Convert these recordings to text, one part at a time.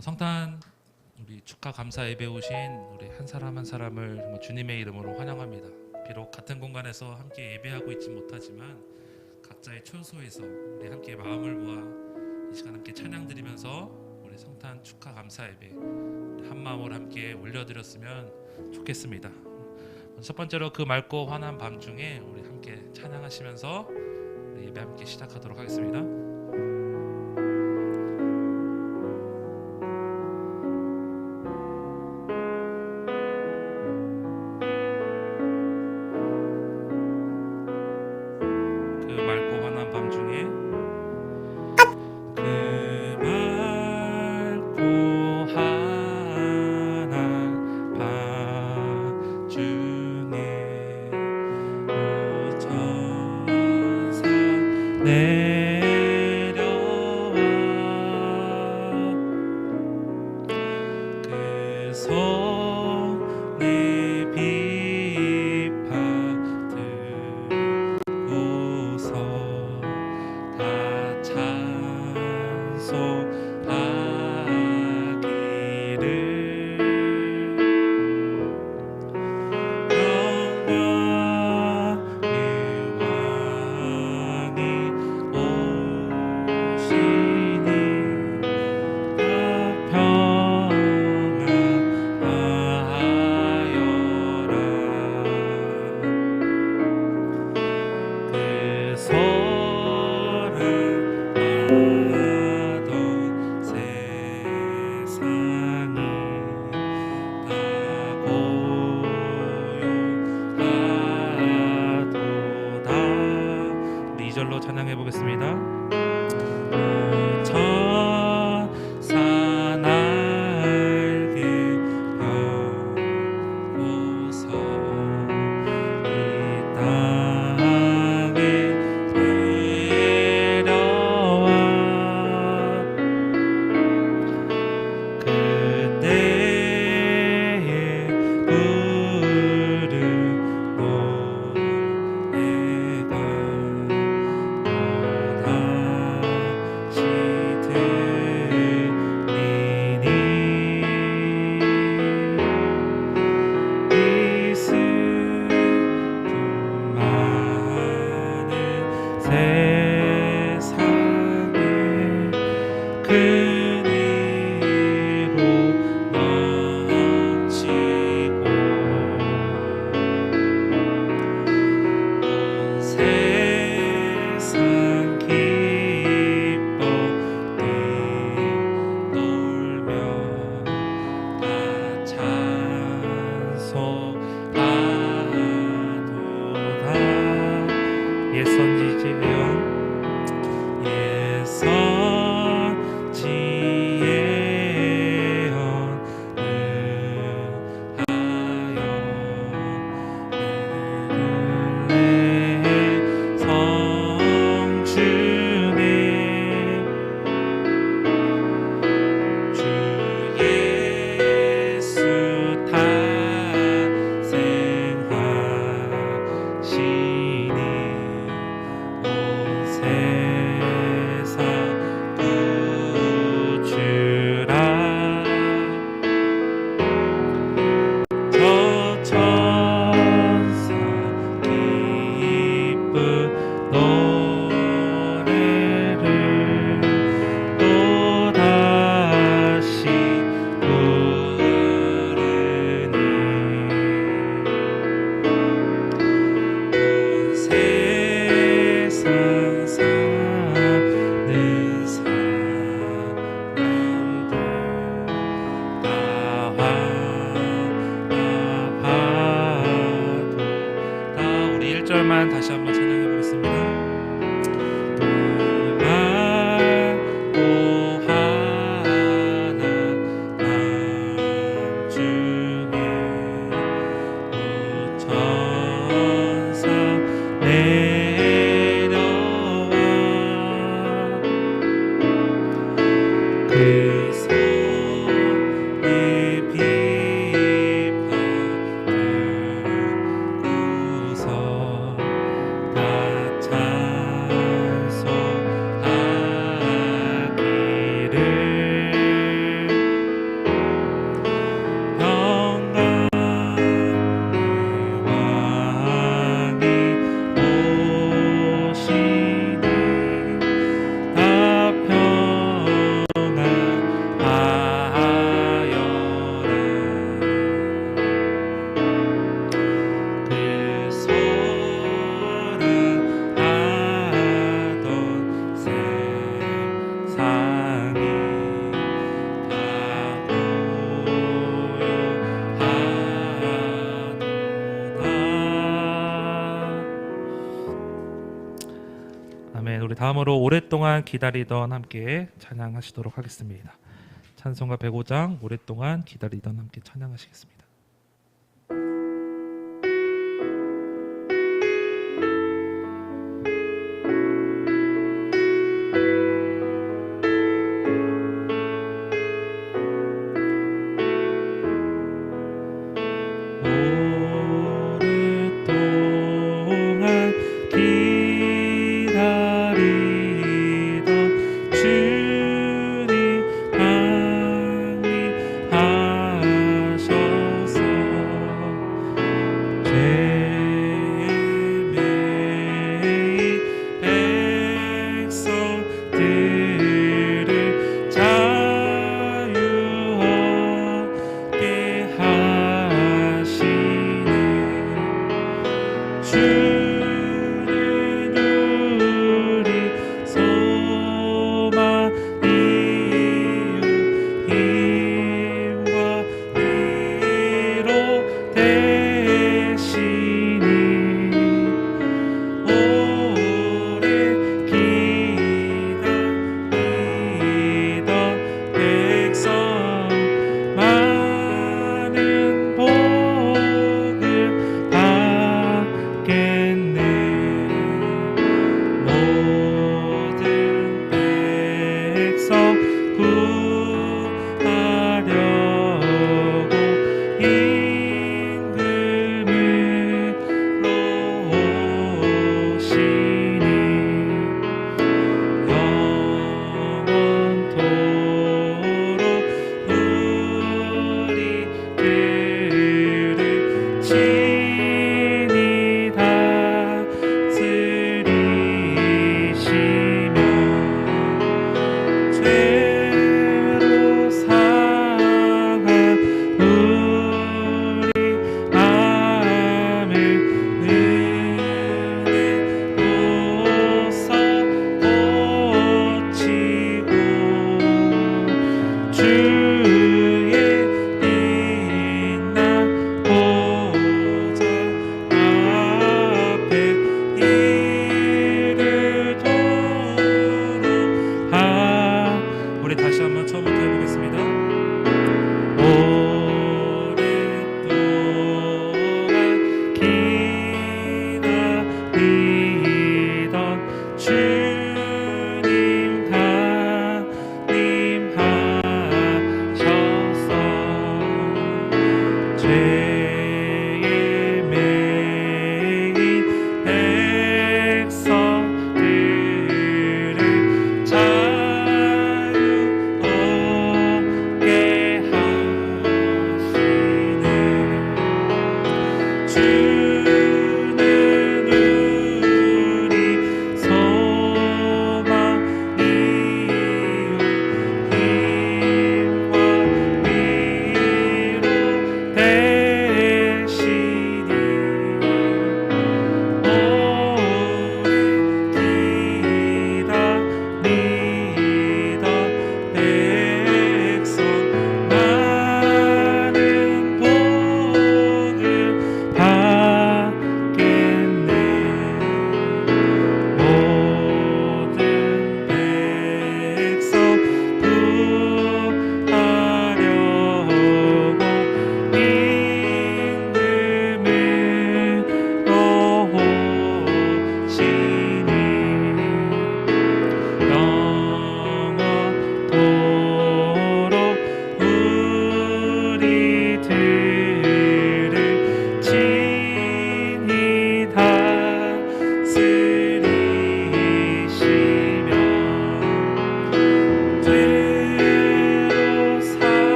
성탄 우리 축하 감사 예배 오신 우리 한 사람 한 사람을 정말 주님의 이름으로 환영합니다. 비록 같은 공간에서 함께 예배하고 있지 못하지만 각자의 처소에서 우리 함께 마음을 모아 이 시간 함께 찬양 드리면서 우리 성탄 축하 감사 예배 한 마음으로 함께 올려드렸으면 좋겠습니다. 첫 번째로 그 맑고 환한 밤중에 우리 함께 찬양하시면서 우리 예배 함께 시작하도록 하겠습니다. 찬양해 보겠습니다. 다시 한번 찬양해 보겠습니다. 다 아멘. 우리 다음으로 오랫동안 기다리던 함께 찬양하시도록 하겠습니다. 찬송가 105장 오랫동안 기다리던 함께 찬양하시겠습니다.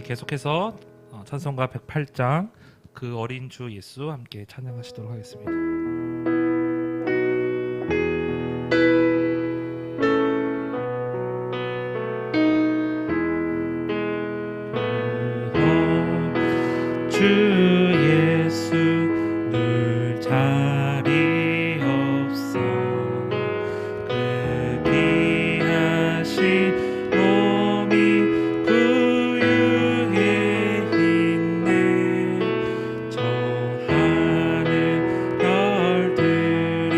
계속해서 찬송가 108장 그 어린 주 예수 함께 찬양하시도록 하겠습니다. 주 예수 늘 자리 없어 그 귀하신 몸이 구유에 있네 저 하늘 별들이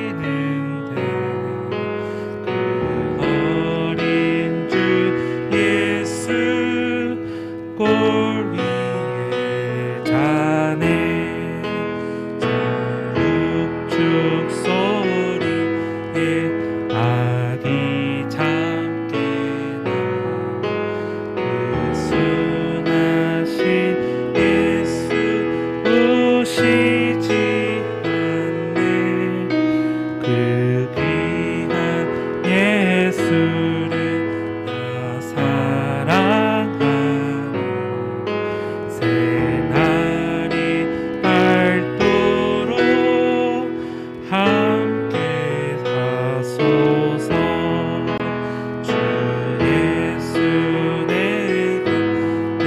반짝이는데 그 어린 주 예수 골 위에 자네 저 육축 소리에 아기 잠 깨나 그 순하신 예수 우시지 않네 그 귀한 예수를 나 사랑하네 새날이 밝도록 함께 하소서 주 예수 내 곁에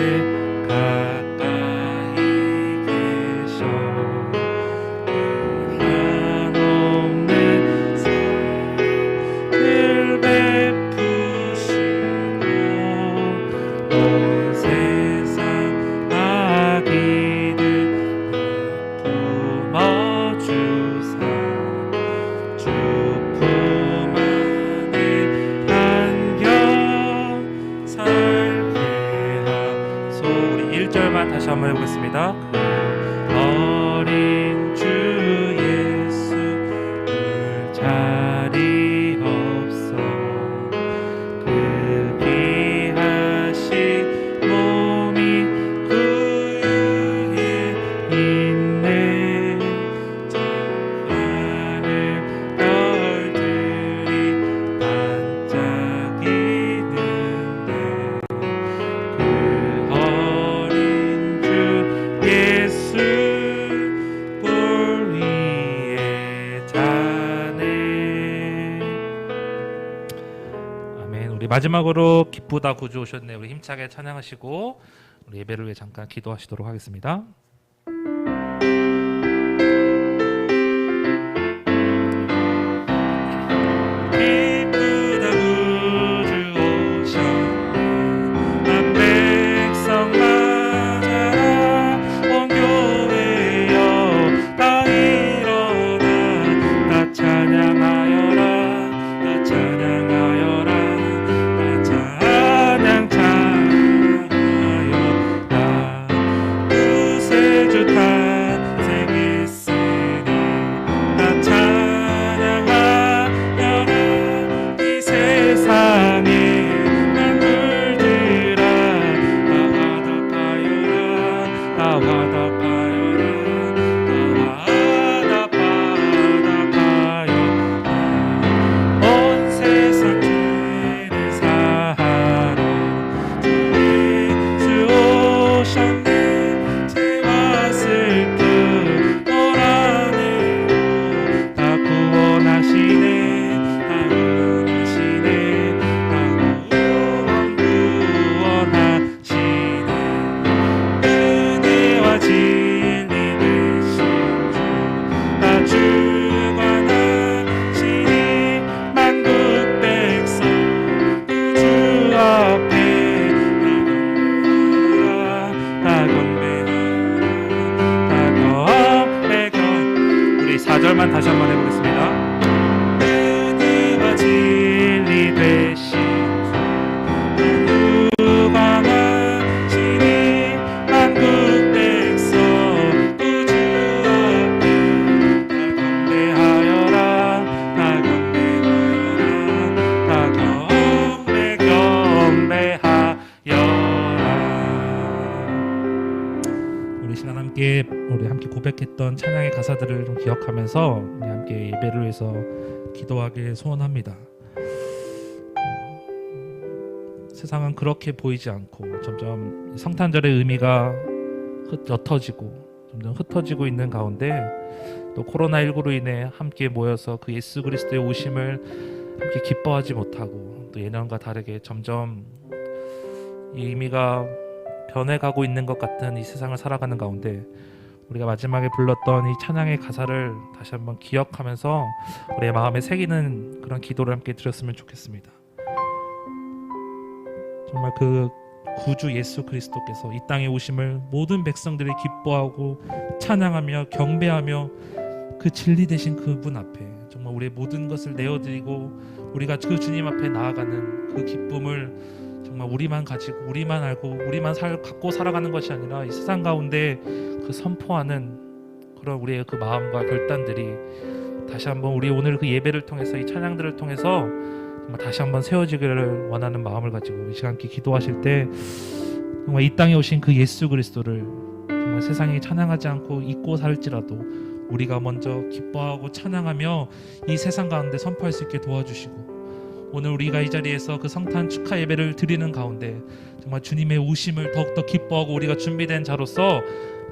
가까이 계셔 그 한없는 사랑을 베푸시고 온 세상 아기들 품어주사 주 품 안에 안겨 살게 하소 우리 1절만 다시 한번 해보겠습니다. 어린 주 예수 늘 자리 없어 그 귀하신 몸이 구유에 있네 저 하늘 별들이 반짝이는데 그 어린 주 예수 볼 위에 자네. 아멘. 우리 마지막으로 기쁘다 구주 오셨네 우리 힘차게 찬양하시고 우리 예배를 위해 잠깐 기도하시도록 하겠습니다. 기쁘다 구주 오셨네 한 백성 맞아라 온 교회여 다 일어나 다 찬양하여라 다 찬양하여라 다 찬양하여라 구세주 탄생했으니 다 찬양하여라 이 세상에 만물들아 다 화답하여라 다 화답하여라 다 화답하여라 온 세상 죄를 사하러 주 예수 오셨네 죄와 슬픔 오라네로 다 구원하시네 다 구원하시네 다 구원하시네 은혜와 진리 되신 주다 주관하시니 만국 백성 주 앞에 다 건배하라 우리 4절만 다시 한번 해보겠습니다. 은혜와 진리 되신 주 주관하시니 만국 백성 주 앞에 다 건배하여라 다 건배하여라 다 건배하여라. 우리 시간 우리 함께 고백했던 찬양의 가사들을 좀 기억하면서 우리 함께 예배를 위해서 기도하길 소원합니다. 세상은 그렇게 보이지 않고 점점 성탄절의 의미가 점점 흩어지고 있는 가운데 또 코로나19로 인해 함께 모여서 그 예수 그리스도의 오심을 함께 기뻐하지 못하고 또 예년과 다르게 점점 이 의미가 변해가고 있는 것 같은 이 세상을 살아가는 가운데 우리가 마지막에 불렀던 이 찬양의 가사를 다시 한번 기억하면서 우리의 마음에 새기는 그런 기도를 함께 드렸으면 좋겠습니다. 정말 그 구주 예수 그리스도께서 이 땅에 오심을 모든 백성들이 기뻐하고 찬양하며 경배하며 그 진리 되신 그분 앞에 정말 우리의 모든 것을 내어드리고 우리가 그 주님 앞에 나아가는 그 기쁨을 정말 우리만 가지고 우리만 알고 우리만 갖고 살아가는 것이 아니라 이 세상 가운데 그 선포하는 그런 우리의 그 마음과 결단들이 다시 한번 우리 오늘 그 예배를 통해서 이 찬양들을 통해서 정말 다시 한번 세워지기를 원하는 마음을 가지고 이 시간 함께 기도하실 때 정말 이 땅에 오신 그 예수 그리스도를 정말 세상이 찬양하지 않고 잊고 살지라도 우리가 먼저 기뻐하고 찬양하며 이 세상 가운데 선포할 수 있게 도와주시고 오늘 우리가 이 자리에서 그 성탄 축하 예배를 드리는 가운데 정말 주님의 오심을 더욱더 기뻐하고 우리가 준비된 자로서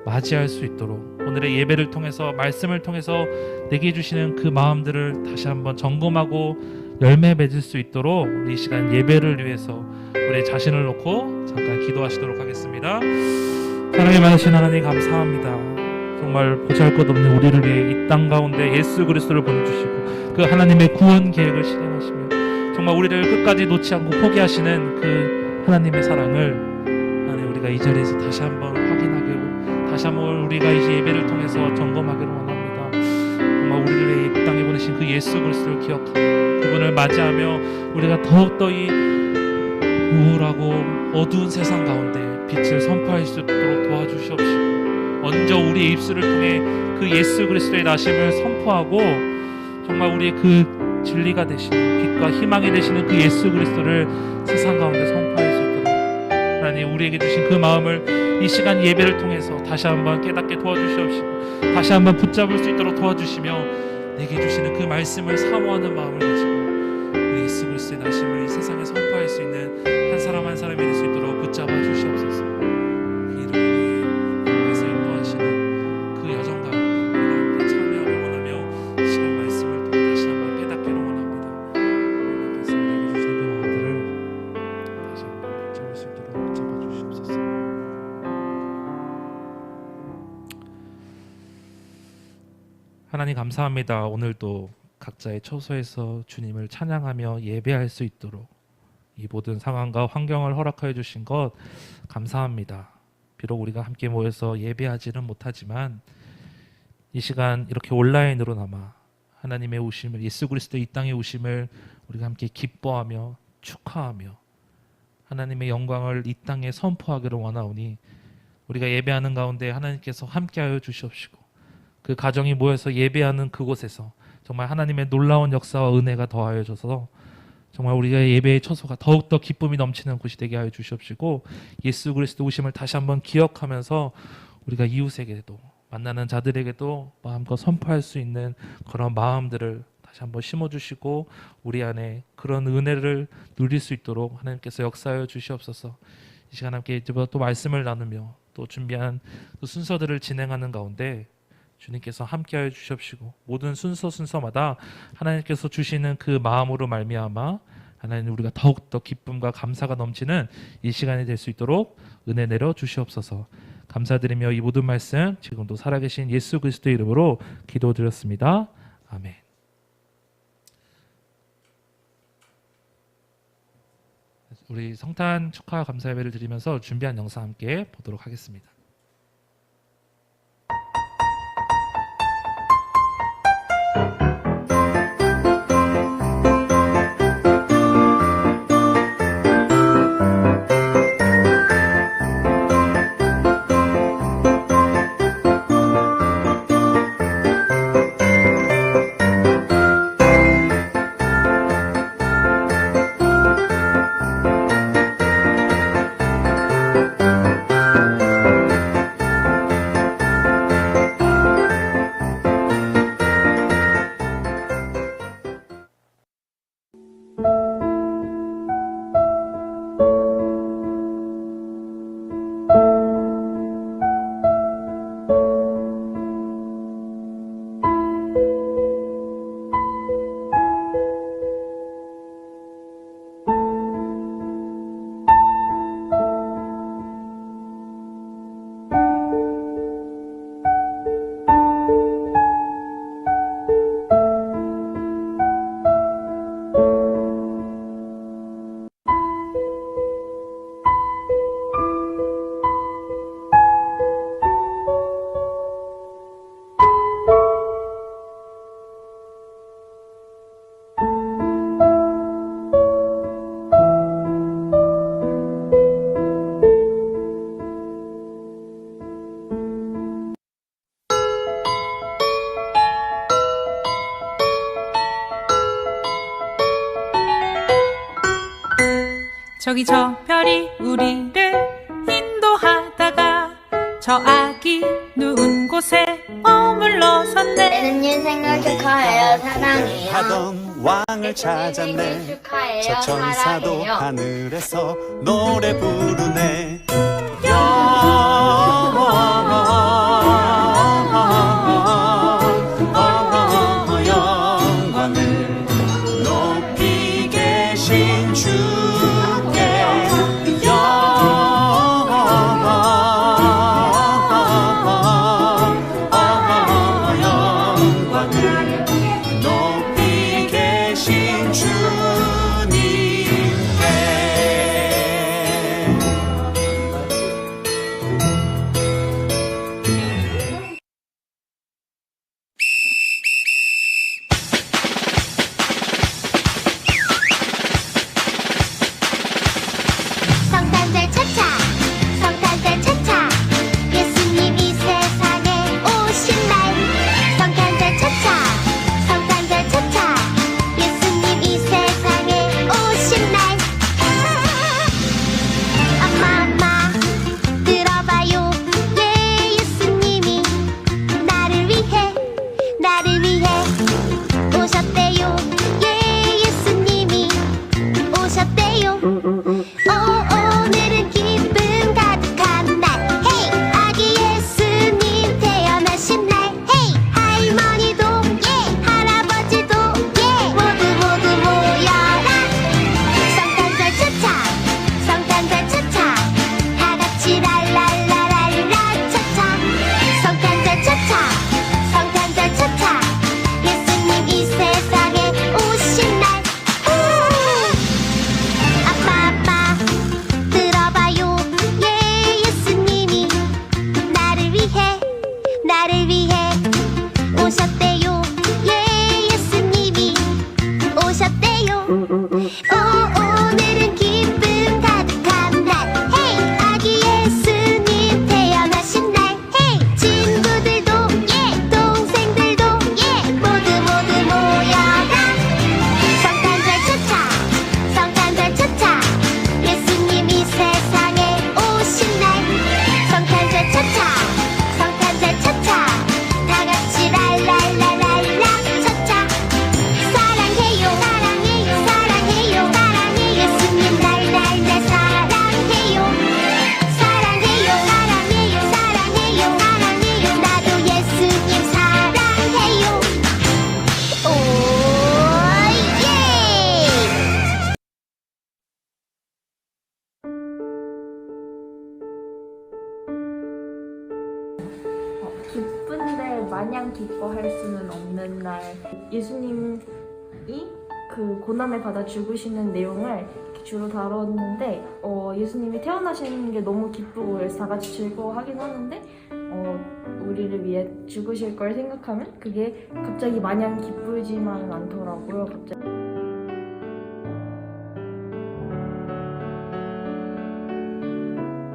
맞이할 수 있도록 오늘의 예배를 통해서 말씀을 통해서 내게 주시는 그 마음들을 다시 한번 점검하고 열매 맺을 수 있도록 우리 이 시간 예배를 위해서 우리의 자신을 놓고 잠깐 기도하시도록 하겠습니다. 사랑에 많으신 하나님 감사합니다. 정말 보잘것없는 우리를 위해 이 땅 가운데 예수 그리스도를 보내주시고 그 하나님의 구원 계획을 실행하시며 정말 우리를 끝까지 놓지 않고 포기하시는 그 하나님의 사랑을 하나님 우리가 이 자리에서 다시 한번 확인하기로 다시 한번 우리가 이제 예배를 통해서 점검하기를 원합니다. 정말 우리를 위해 이 땅에 보내신 그 예수 그리스도를 기억하며 그분을 맞이하며 우리가 더욱더 이 우울하고 어두운 세상 가운데 빛을 선포할 수 있도록 도와주시옵시고 먼저 우리의 입술을 통해 그 예수 그리스도의 나심을 선포하고 정말 우리의 그 진리가 되시는 빛과 희망이 되시는 그 예수 그리스도를 세상 가운데 선포할 수 있도록 하나님 우리에게 주신 그 마음을 이 시간 예배를 통해서 다시 한번 깨닫게 도와주시옵시고 다시 한번 붙잡을 수 있도록 도와주시며 내게 주시는 그 말씀을 사모하는 마음을 가지고 우리 예수 그리스도의 나심을 이 세상에 선포할 수 있는 한 사람 한 사람이 될 수 있도록 붙잡아 주시옵소서. 이름으로 인도하시는 그 여정 가운데 우리가 함께 참여하길 원하며 이 시간 말씀을 통해 다시 한번 깨닫기를 원합니다. 하나님께서 내게 주신 그 마음들을 다시 한번 붙잡을 수 있도록 붙잡아 주시옵소서. 하나님 감사합니다. 오늘도 각자의 처소에서 주님을 찬양하며 예배할 수 있도록 이 모든 상황과 환경을 허락하여 주신 것 감사합니다. 비록 우리가 함께 모여서 예배하지는 못하지만 이 시간 이렇게 온라인으로나마 하나님의 오심을 예수 그리스도 이 땅에 오심을 우리가 함께 기뻐하며 축하하며 하나님의 영광을 이 땅에 선포하기를 원하오니 우리가 예배하는 가운데 하나님께서 함께하여 주시옵시고 그 가정이 모여서 예배하는 그곳에서 정말 하나님의 놀라운 역사와 은혜가 더하여져서 정말 우리가 예배의 처소가 더욱더 기쁨이 넘치는 곳이 되게 하여 주시옵시고 예수 그리스도 오심을 다시 한번 기억하면서 우리가 이웃에게도 만나는 자들에게도 마음껏 선포할 수 있는 그런 마음들을 다시 한번 심어주시고 우리 안에 그런 은혜를 누릴 수 있도록 하나님께서 역사하여 주시옵소서. 이 시간 함께 이제 또 말씀을 나누며 또 준비한 그 순서들을 진행하는 가운데 주님께서 함께하여 주시옵시고 모든 순서마다 하나님께서 주시는 그 마음으로 말미암아 하나님 우리가 더욱더 기쁨과 감사가 넘치는 이 시간이 될 수 있도록 은혜 내려 주시옵소서. 감사드리며 이 모든 말씀 지금도 살아계신 예수 그리스도의 이름으로 기도드렸습니다. 아멘. 우리 성탄 축하 감사 예배를 드리면서 준비한 영상 함께 보도록 하겠습니다. 저기 저 별이 우리를 인도하다가 저 아기 누운 곳에 머물러섰네. 예수님 생일 축하해요. 사랑해요. 하던 왕을 찾았네. 축하해요. 저 천사도 사랑해요. 하늘에서 노래 부르네. 영광을 높이 계신 주께 영광을 높이 계신 주님께. 성탄절 차차, 성탄절 차차. 예수님 이 세상에 오신 날. 성탄절 차차, 성탄절 차차. 예수님 이 세상에 오신 날. 엄마 들어봐요. 예, 예수님이 나를 위해 오셨대요. 예, 예수님이 오셨대요. 오늘은 기쁨 가득한 날. 헤이, 아기 예수님 태어나신 날. 헤이, 할머니도 예, 할아버지도 예, 모두 모여라. 성탄절 차차, 성탄절 차차. 다 같이 랄랄라랄라 차차. 성탄절 차차, 성탄절 차차. 예수님 이 세상에 오신 날. 아빠 들어봐요. 예, 예수님이 나를 위해 오셨대요. 예, 예수님이 오셨대요. 오늘은 기쁨 가득한 날. 헤이, 아기 예수님 태어나신 날. 헤이, 친구들도 예, 동생들도 예, 모두 모여라. 성탄절 차차, 성탄절 차차. 예수님 이 세상에 오신 날. 성탄절 차차, 성탄절 차차. 다 같이 랄랄라랄라 차차. 사랑해요, 사랑해요, 사랑해요, 사랑해요. 예수님 날 사랑해요. 사랑해요, 사랑해요, 사랑해요, 사랑해요. 나도 예수님 사랑해요. 오, 예! 기쁜데 마냥 기뻐할 수는 없는 날. 예수님이 그 고난을 받아 죽으시는 내용을 주로 다뤘는데 예수님이 태어나시는 게 너무 기쁘고 그래서 다 같이 즐거워하긴 하는데 우리를 위해 죽으실 걸 생각하면 그게 갑자기 마냥 기쁘지만은 않더라고요. 갑자기.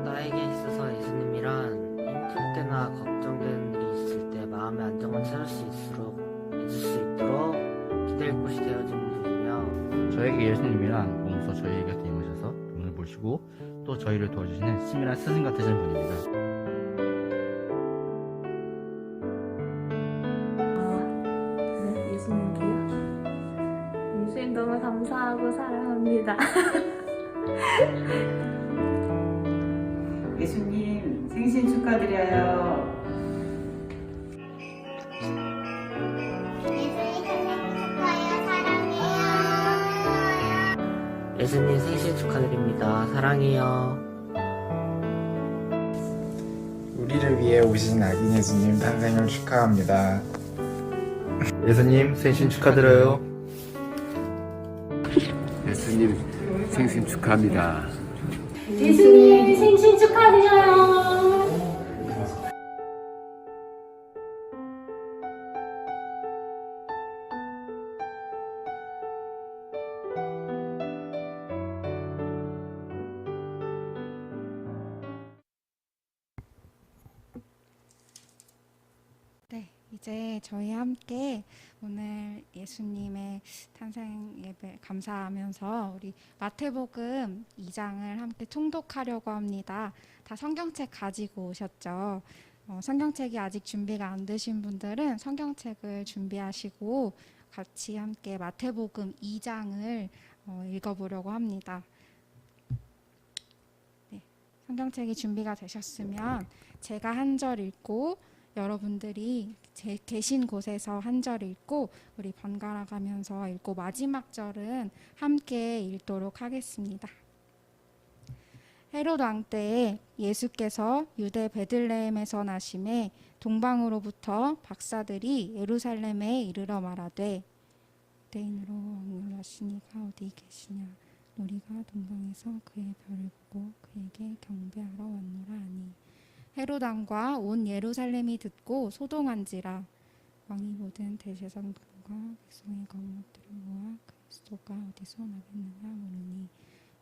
나에게 있어서 예수님이란 힘들 때나 걱정되는 일이 있을 때 마음의 안정을 찾을 수 있도록 기댈 곳이 되어준 분이며, 저에게 예수님이란 몸소 저희 곁에 임하셔서 눈을 보시고 또 저희를 도와주시는 친밀한 스승 같으신 분입니다. 네, 예수님께요. 예수님 너무 감사하고 사랑합니다. 예수님 생신 축하드려요. 예수님 생일 축하해요. 사랑해요. 예수님 생신 축하드립니다. 사랑해요. 우리를 위해 오신 아기 예수님 탄생을 축하합니다. 예수님 생신 축하드려요. 예수님 생신 축하합니다. 예수님 생신 축하드려요. 이제 저희 함께 오늘 예수님의 탄생 예배 감사하면서 우리 마태복음 2장을 함께 통독하려고 합니다. 다 성경책 가지고 오셨죠? 성경책이 아직 준비가 안 되신 분들은 성경책을 준비하시고 같이 함께 마태복음 2장을 읽어보려고 합니다. 네, 성경책이 준비가 되셨으면 제가 한 절 읽고 여러분들이 계신 곳에서 한 절 읽고 우리 번갈아 가면서 읽고 마지막 절은 함께 읽도록 하겠습니다. 헤롯 왕 때에 예수께서 유대 베들레헴에서 나심에 동방으로부터 박사들이 예루살렘에 이르러 말하되 유대인으로 왕노라시니가 어디 계시냐 우리가 동방에서 그의 별을 보고 그에게 경배하러 왔노라 하니 헤롯 왕과 온 예루살렘이 듣고 소동한지라 왕이 모든 대제사장들과 백성의 거물들을 모아 그리스도가 어디서 나겠느냐 물으니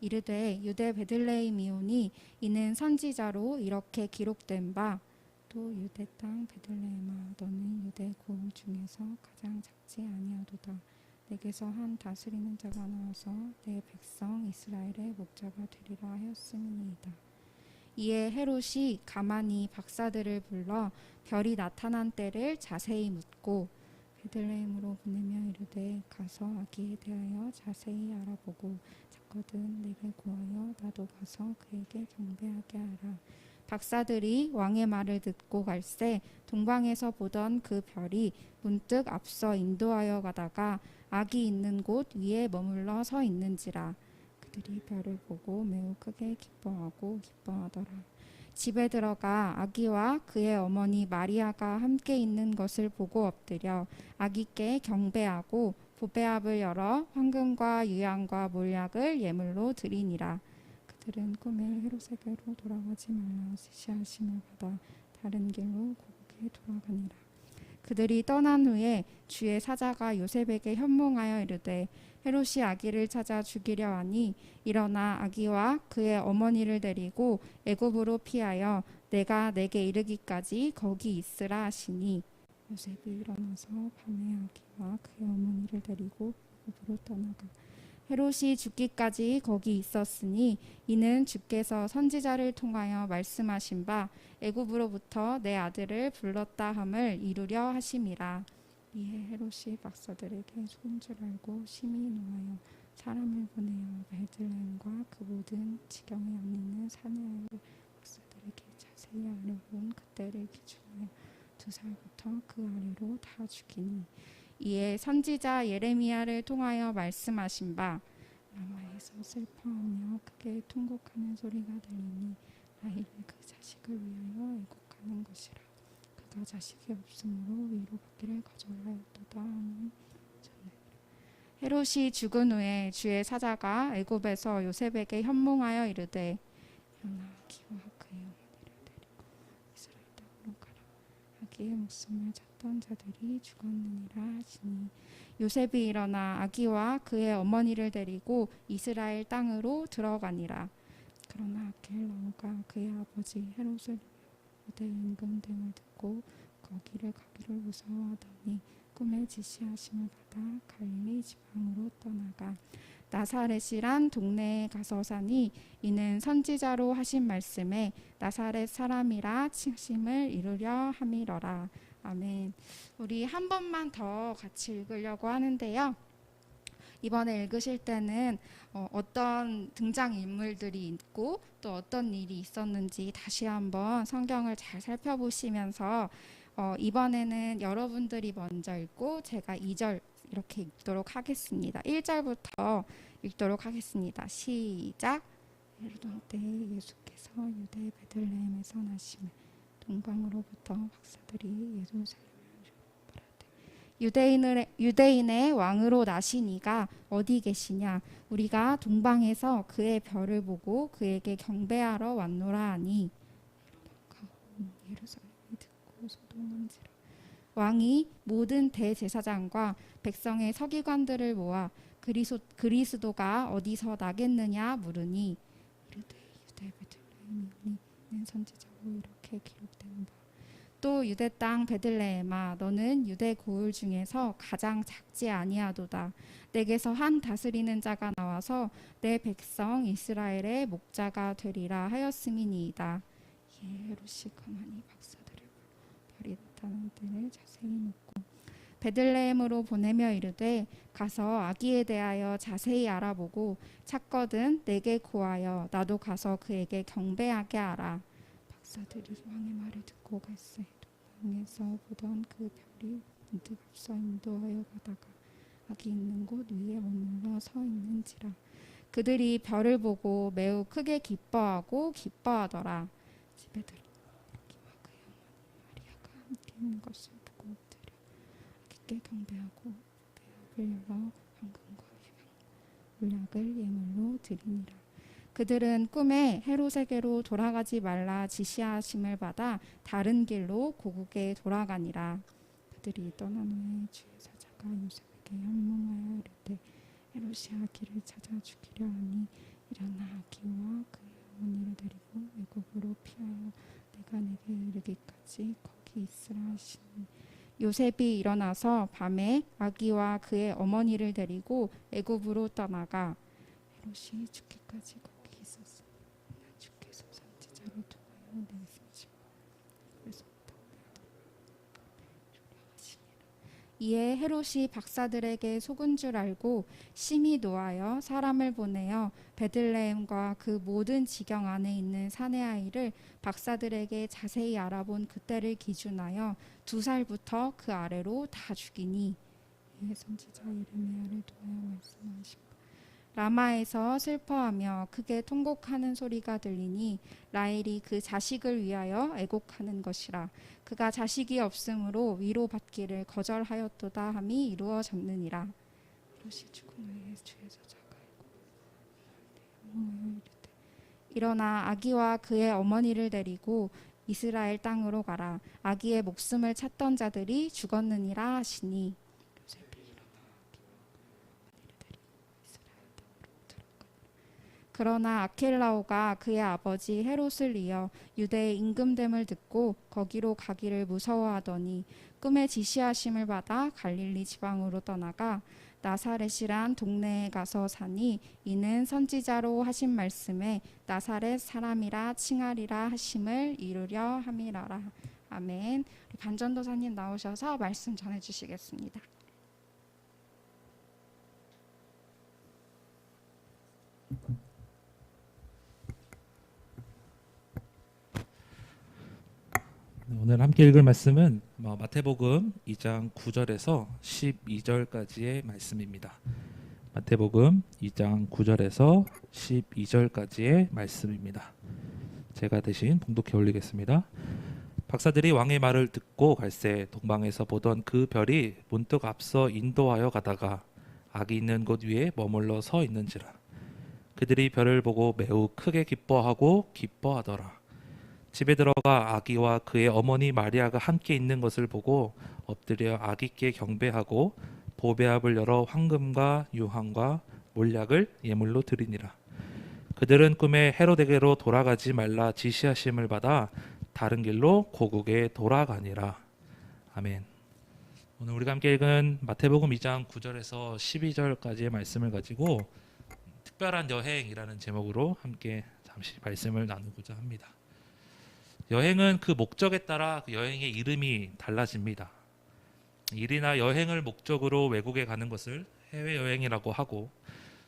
이르되 유대 베들레헴이오니 이는 선지자로 이렇게 기록된 바 또 유대 땅 베들레헴아 너는 유대 고을 중에서 가장 작지 아니하도다 내게서 한 다스리는 자가 나와서 내 백성 이스라엘의 목자가 되리라 하였음이니이다. 이에 헤롯이 가만히 박사들을 불러 별이 나타난 때를 자세히 묻고 베들레헴으로 보내며 이르되 가서 아기에 대하여 자세히 알아보고 찾거든 내게 구하여 나도 가서 그에게 경배하게 하라. 박사들이 왕의 말을 듣고 갈새 동방에서 보던 그 별이 문득 앞서 인도하여 가다가 아기 있는 곳 위에 머물러 서 있는지라. 그들이 별을 보고 매우 크게 기뻐하더라. 집에 들어가 아기와 그의 어머니 마리아가 함께 있는 것을 보고 엎드려 아기께 경배하고 보배압을 열어 황금과 유향과 몰약을 예물로 드리니라. 그들은 꿈에 헤롯에게로 돌아가지 말라 지시하심을 받아 다른 길로 고국에 돌아가니라. 그들이 떠난 후에 주의 사자가 요셉에게 현몽하여 이르되 헤롯이 아기를 찾아 죽이려 하니 일어나 아기와 그의 어머니를 데리고 애굽으로 피하여 내가 내게 이르기까지 거기 있으라 하시니 요셉이 일어나서 밤에 아기와 그의 어머니를 데리고 애굽으로 떠나가 헤롯이 죽기까지 거기 있었으니 이는 주께서 선지자를 통하여 말씀하신 바 애굽으로부터 내 아들을 불렀다 함을 이루려 하심이라. 이에 헤롯이 박사들에게 속은 줄 알고 심히 노하여 사람을 보내어 베들레헴과 그 모든 지경에 있는 사내아이를 박사들에게 자세히 알아본 그때를 기준하여 2살부터 그 아래로 다 죽이니 이에 선지자 예레미야를 통하여 말씀하신 바 라마에서 슬퍼하며 크게 통곡하는 소리가 들리니 라헬이 그 자식을 위하여 애곡하는 것이라. 그가 자식이 없으므로 위로받기를 거절하였도다 하는 헤롯이 죽은 후에 주의 사자가 애굽에서 요셉에게 현몽하여 이르되 일어나 아기와 그의 어머니를 데리고 이스라엘 땅으로 가라. 아기의 목숨을 찾던 자들이 죽었느니라 하시니 요셉이 일어나 아기와 그의 어머니를 데리고 이스라엘 땅으로 들어가니라. 그러나 아켈라오가 그의 아버지 헤롯을 유대 임금 등을 듣고 거기를 가기를 무서워하더니 꿈에 지시하심을 받아 갈릴리 지방으로 떠나가 나사렛이란 동네에 가서 사니 이는 선지자로 하신 말씀에 나사렛 사람이라 칭심을 이루려 함이러라. 아멘. 우리 한 번만 더 같이 읽으려고 하는데요. 이번에 읽으실 때는 어떤 등장인물들이 있고 또 어떤 일이 있었는지 다시 한번 성경을 잘 살펴보시면서 이번에는 여러분들이 먼저 읽고 제가 2절 이렇게 읽도록 하겠습니다. 1절부터 읽도록 하겠습니다. 시작. 헤롯 왕 때에 예수께서 유대 베들레헴에서 나심에 동방으로부터 박사들이 예루살렘을 말하되 유대인의 왕으로 나신 이가 어디 계시냐 우리가 동방에서 그의 별을 보고 그에게 경배하러 왔노라 하니 예루살렘이 듣고 소동한지라. 왕이 모든 대제사장과 백성의 서기관들을 모아 그리스도가 어디서 나겠느냐 물으니 이르되 유대 베들레헴이오니 이는 선지자로 이렇게 기록된 바 또 유대 땅 베들레헴아 너는 유대 고을 중에서 가장 작지 아니하도다. 내게서 한 다스리는 자가 나와서 내 백성 이스라엘의 목자가 되리라 하였음이니이다. 헤롯이 가만히 박사들을 별이 나타난 때를 자세히 묻고 베들레헴으로 보내며 이르되 가서 아기에 대하여 자세히 알아보고 찾거든 내게 고하여 나도 가서 그에게 경배하게 하라. 박사들이 왕의 말을 듣고 갈새 동방에서 보던 그 별이 문득 앞서 인도하여 가다가 아기 있는 곳 위에 머물러 서 있는지라. 그들이 별을 보고 매우 크게 기뻐하고 기뻐하더라. 집에 들어 아기와 그의 어머니 마리아가 함께 있는 것을 보고 엎드려 아기께 경배하고 배합을 열어 황금과 물약을 예물로 드리니라. 그들은 꿈에 헤롯에게로 돌아가지 말라 지시하심을 받아 다른 길로 고국에 돌아가니라. 그들이 떠난 후에 주의 사자가 요셉에게 현몽하여 이르되 헤롯이 아기를 찾아 죽이려 하니 일어나 아기와 그의 어머니를 데리고 애굽으로 피하여 내가 내게 이르기까지 거기 있으라 하시니 요셉이 일어나서 밤에 아기와 그의 어머니를 데리고 애굽으로 떠나가 헤롯이 죽기까지 거기 있었으니 주께서 선지자로 통하여 내 생집 그래서 이에 헤롯이 박사들에게 속은 줄 알고 심히 노하여 사람을 보내어 베들레헴과 그 모든 지경 안에 있는 사내 아이를 박사들에게 자세히 알아본 그때를 기준하여 2살부터 그 아래로 다 죽이니 이에 선지자 예레미야를 통하여 말씀하신 라마에서 슬퍼하며 크게 통곡하는 소리가 들리니 라헬이 그 자식을 위하여 애곡하는 것이라. 그가 자식이 없으므로 위로받기를 거절하였도다 함이 이루어졌느니라. 헤롯이 죽은 후에 주의 사자가 이르되 일어나 아기와 그의 어머니를 데리고 이스라엘 땅으로 가라. 아기의 목숨을 찾던 자들이 죽었느니라 하시니 그러나 아켈라오가 그의 아버지 헤롯을 이어 유대의 임금됨을 듣고 거기로 가기를 무서워하더니 꿈에 지시하심을 받아 갈릴리 지방으로 떠나가 나사렛이란 동네에 가서 사니 이는 선지자로 하신 말씀에 나사렛 사람이라 칭하리라 하심을 이루려 함이라라. 아멘. 우리 반전도사님 나오셔서 말씀 전해주시겠습니다. 오늘 함께 읽을 말씀은 마태복음 2장 9절에서 12절까지의 말씀입니다. 마태복음 2장 9절에서 12절까지의 말씀입니다. 제가 대신 봉독해 올리겠습니다. 박사들이 왕의 말을 듣고 갈새 동방에서 보던 그 별이 문득 앞서 인도하여 가다가 아기 있는 곳 위에 머물러 서 있는지라. 그들이 별을 보고 매우 크게 기뻐하고 기뻐하더라. 집에 들어가 아기와 그의 어머니 마리아가 함께 있는 것을 보고 엎드려 아기께 경배하고 보배압을 열어 황금과 유황과 몰약을 예물로 드리니라. 그들은 꿈에 헤롯에게로 돌아가지 말라 지시하심을 받아 다른 길로 고국에 돌아가니라. 아멘. 오늘 우리가 함께 읽은 마태복음 2장 9절에서 12절까지의 말씀을 가지고 특별한 여행이라는 제목으로 함께 잠시 말씀을 나누고자 합니다. 여행은 그 목적에 따라 그 여행의 이름이 달라집니다. 일이나 여행을 목적으로 외국에 가는 것을 해외여행이라고 하고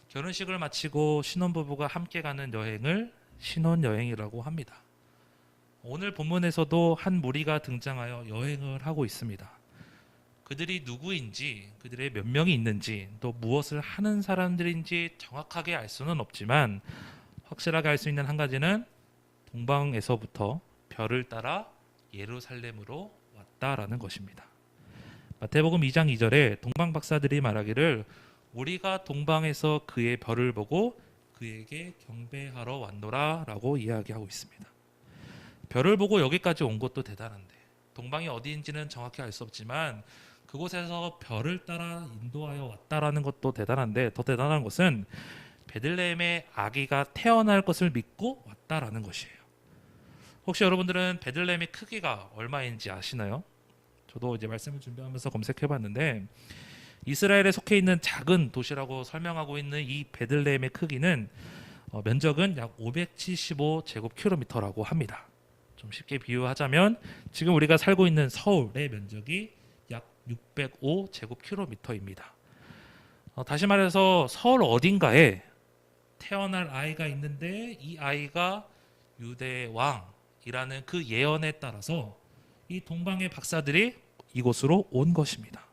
결혼식을 마치고 신혼부부가 함께 가는 여행을 신혼여행이라고 합니다. 오늘 본문에서도 한 무리가 등장하여 여행을 하고 있습니다. 그들이 누구인지, 그들의 몇 명이 있는지, 또 무엇을 하는 사람들인지 정확하게 알 수는 없지만 확실하게 알 수 있는 한 가지는 동방에서부터 별을 따라 예루살렘으로 왔다라는 것입니다. 마태복음 2장 2절에 동방 박사들이 말하기를 우리가 동방에서 그의 별을 보고 그에게 경배하러 왔노라 라고 이야기하고 있습니다. 별을 보고 여기까지 온 것도 대단한데 동방이 어디인지는 정확히 알 수 없지만 그곳에서 별을 따라 인도하여 왔다라는 것도 대단한데 더 대단한 것은 베들레헴에 아기가 태어날 것을 믿고 왔다라는 것이에요. 혹시 여러분들은 베들레헴의 크기가 얼마인지 아시나요? 저도 이제 말씀을 준비하면서 검색해봤는데 이스라엘에 속해 있는 작은 도시라고 설명하고 있는 이 베들레헴의 크기는 면적은 약 575제곱킬로미터라고 합니다. 좀 쉽게 비유하자면 지금 우리가 살고 있는 서울의 면적이 약 605제곱킬로미터입니다. 다시 말해서 서울 어딘가에 태어날 아이가 있는데 이 아이가 유대 왕이라는 그 예언에 따라서 이 동방의 박사들이 이곳으로 온 것입니다.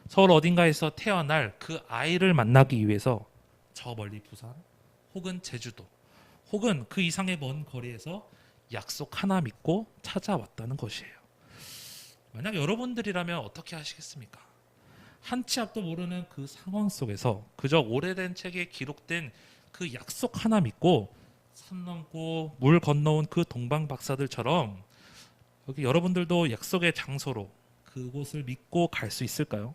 서울 어딘가에서 태어날 그 아이를 만나기 위해서 저 멀리 부산 혹은 제주도 혹은 그 이상의 먼 거리에서 약속 하나 믿고 찾아왔다는 것이에요. 만약 여러분들이라면 어떻게 하시겠습니까? 한 치 앞도 모르는 그 상황 속에서 그저 오래된 책에 기록된 그 약속 하나 믿고 산 넘고 물 건너온 그 동방 박사들처럼 여기 여러분들도 약속의 장소로 그곳을 믿고 갈 수 있을까요?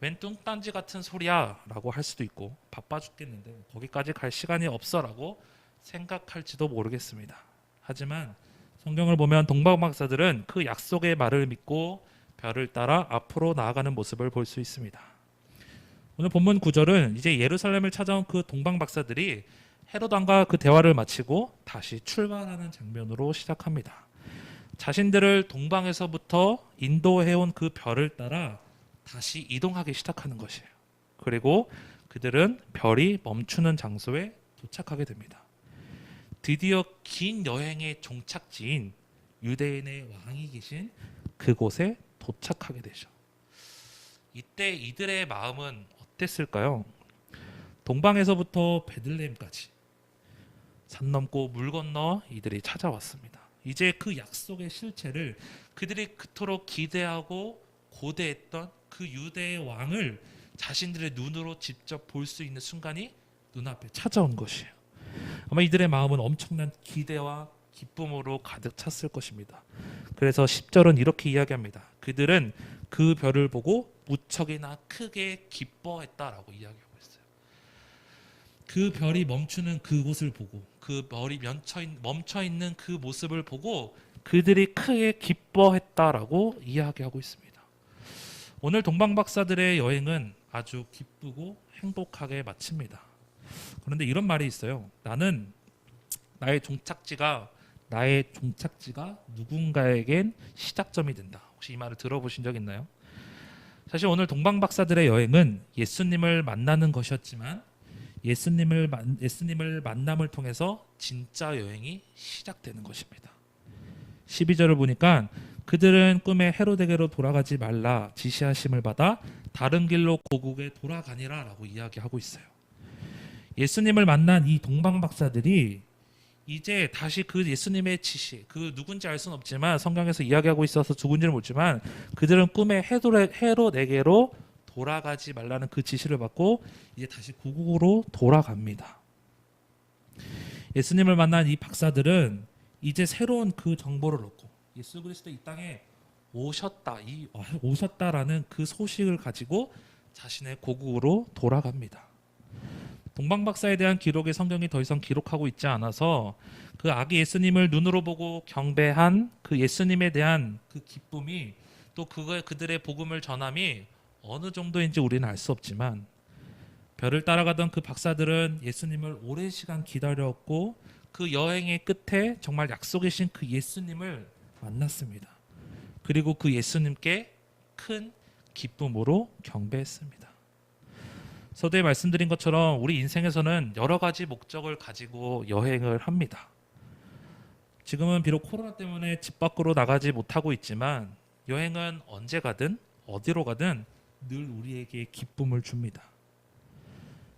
웬 뚱딴지 같은 소리야 라고 할 수도 있고 바빠 죽겠는데 거기까지 갈 시간이 없어 라고 생각할지도 모르겠습니다. 하지만 성경을 보면 동방 박사들은 그 약속의 말을 믿고 별을 따라 앞으로 나아가는 모습을 볼 수 있습니다. 오늘 본문 9절은 이제 예루살렘을 찾아온 그 동방 박사들이 헤롯 왕과 그 대화를 마치고 다시 출발하는 장면으로 시작합니다. 자신들을 동방에서부터 인도해온 그 별을 따라 다시 이동하기 시작하는 것이에요. 그리고 그들은 별이 멈추는 장소에 도착하게 됩니다. 드디어 긴 여행의 종착지인 유대인의 왕이 계신 그곳에 도착하게 되죠. 이때 이들의 마음은 어땠을까요? 동방에서부터 베들레헴까지 산 넘고 물 건너 이들이 찾아왔습니다. 이제 그 약속의 실체를 그들이 그토록 기대하고 고대했던 그 유대의 왕을 자신들의 눈으로 직접 볼 수 있는 순간이 눈앞에 찾아온 것이에요. 아마 이들의 마음은 엄청난 기대와 기쁨으로 가득 찼을 것입니다. 그래서 10절은 이렇게 이야기합니다. 그들은 그 별을 보고 무척이나 크게 기뻐했다라고 이야기하고 있어요. 그 별이 멈추는 그곳을 보고 그 별이 멈춰있는 그 모습을 보고 그들이 크게 기뻐했다라고 이야기하고 있습니다. 오늘 동방박사들의 여행은 아주 기쁘고 행복하게 마칩니다. 그런데 이런 말이 있어요. 나의 종착지가 누군가에겐 시작점이 된다. 혹시 이 말을 들어보신 적 있나요? 사실 오늘 동방박사들의 여행은 예수님을 만나는 것이었지만 예수님을 만남을 통해서 진짜 여행이 시작되는 것입니다. 12절을 보니까 그들은 꿈에 헤로데게로 돌아가지 말라 지시하심을 받아 다른 길로 고국에 돌아가니라 라고 이야기하고 있어요. 예수님을 만난 이 동방박사들이 이제 다시 그 예수님의 지시, 그 누군지 알 수는 없지만 성경에서 이야기하고 있어서 누군지는 모르지만 그들은 꿈에 헤로데게로 돌아가지 말라는 그 지시를 받고 이제 다시 고국으로 돌아갑니다. 예수님을 만난 이 박사들은 이제 새로운 그 정보를 얻고 예수 그리스도 이 땅에 오셨다라는 그 소식을 가지고 자신의 고국으로 돌아갑니다. 동방박사에 대한 기록의 성경이 더 이상 기록하고 있지 않아서 그 아기 예수님을 눈으로 보고 경배한 그 예수님에 대한 그 기쁨이 또 그들의 복음을 전함이 어느 정도인지 우리는 알 수 없지만 별을 따라가던 그 박사들은 예수님을 오랜 시간 기다렸고 그 여행의 끝에 정말 약속이신 그 예수님을 만났습니다. 그리고 그 예수님께 큰 기쁨으로 경배했습니다. 서두에 말씀드린 것처럼 우리 인생에서는 여러 가지 목적을 가지고 여행을 합니다. 지금은 비록 코로나 때문에 집 밖으로 나가지 못하고 있지만 여행은 언제 가든 어디로 가든 늘 우리에게 기쁨을 줍니다.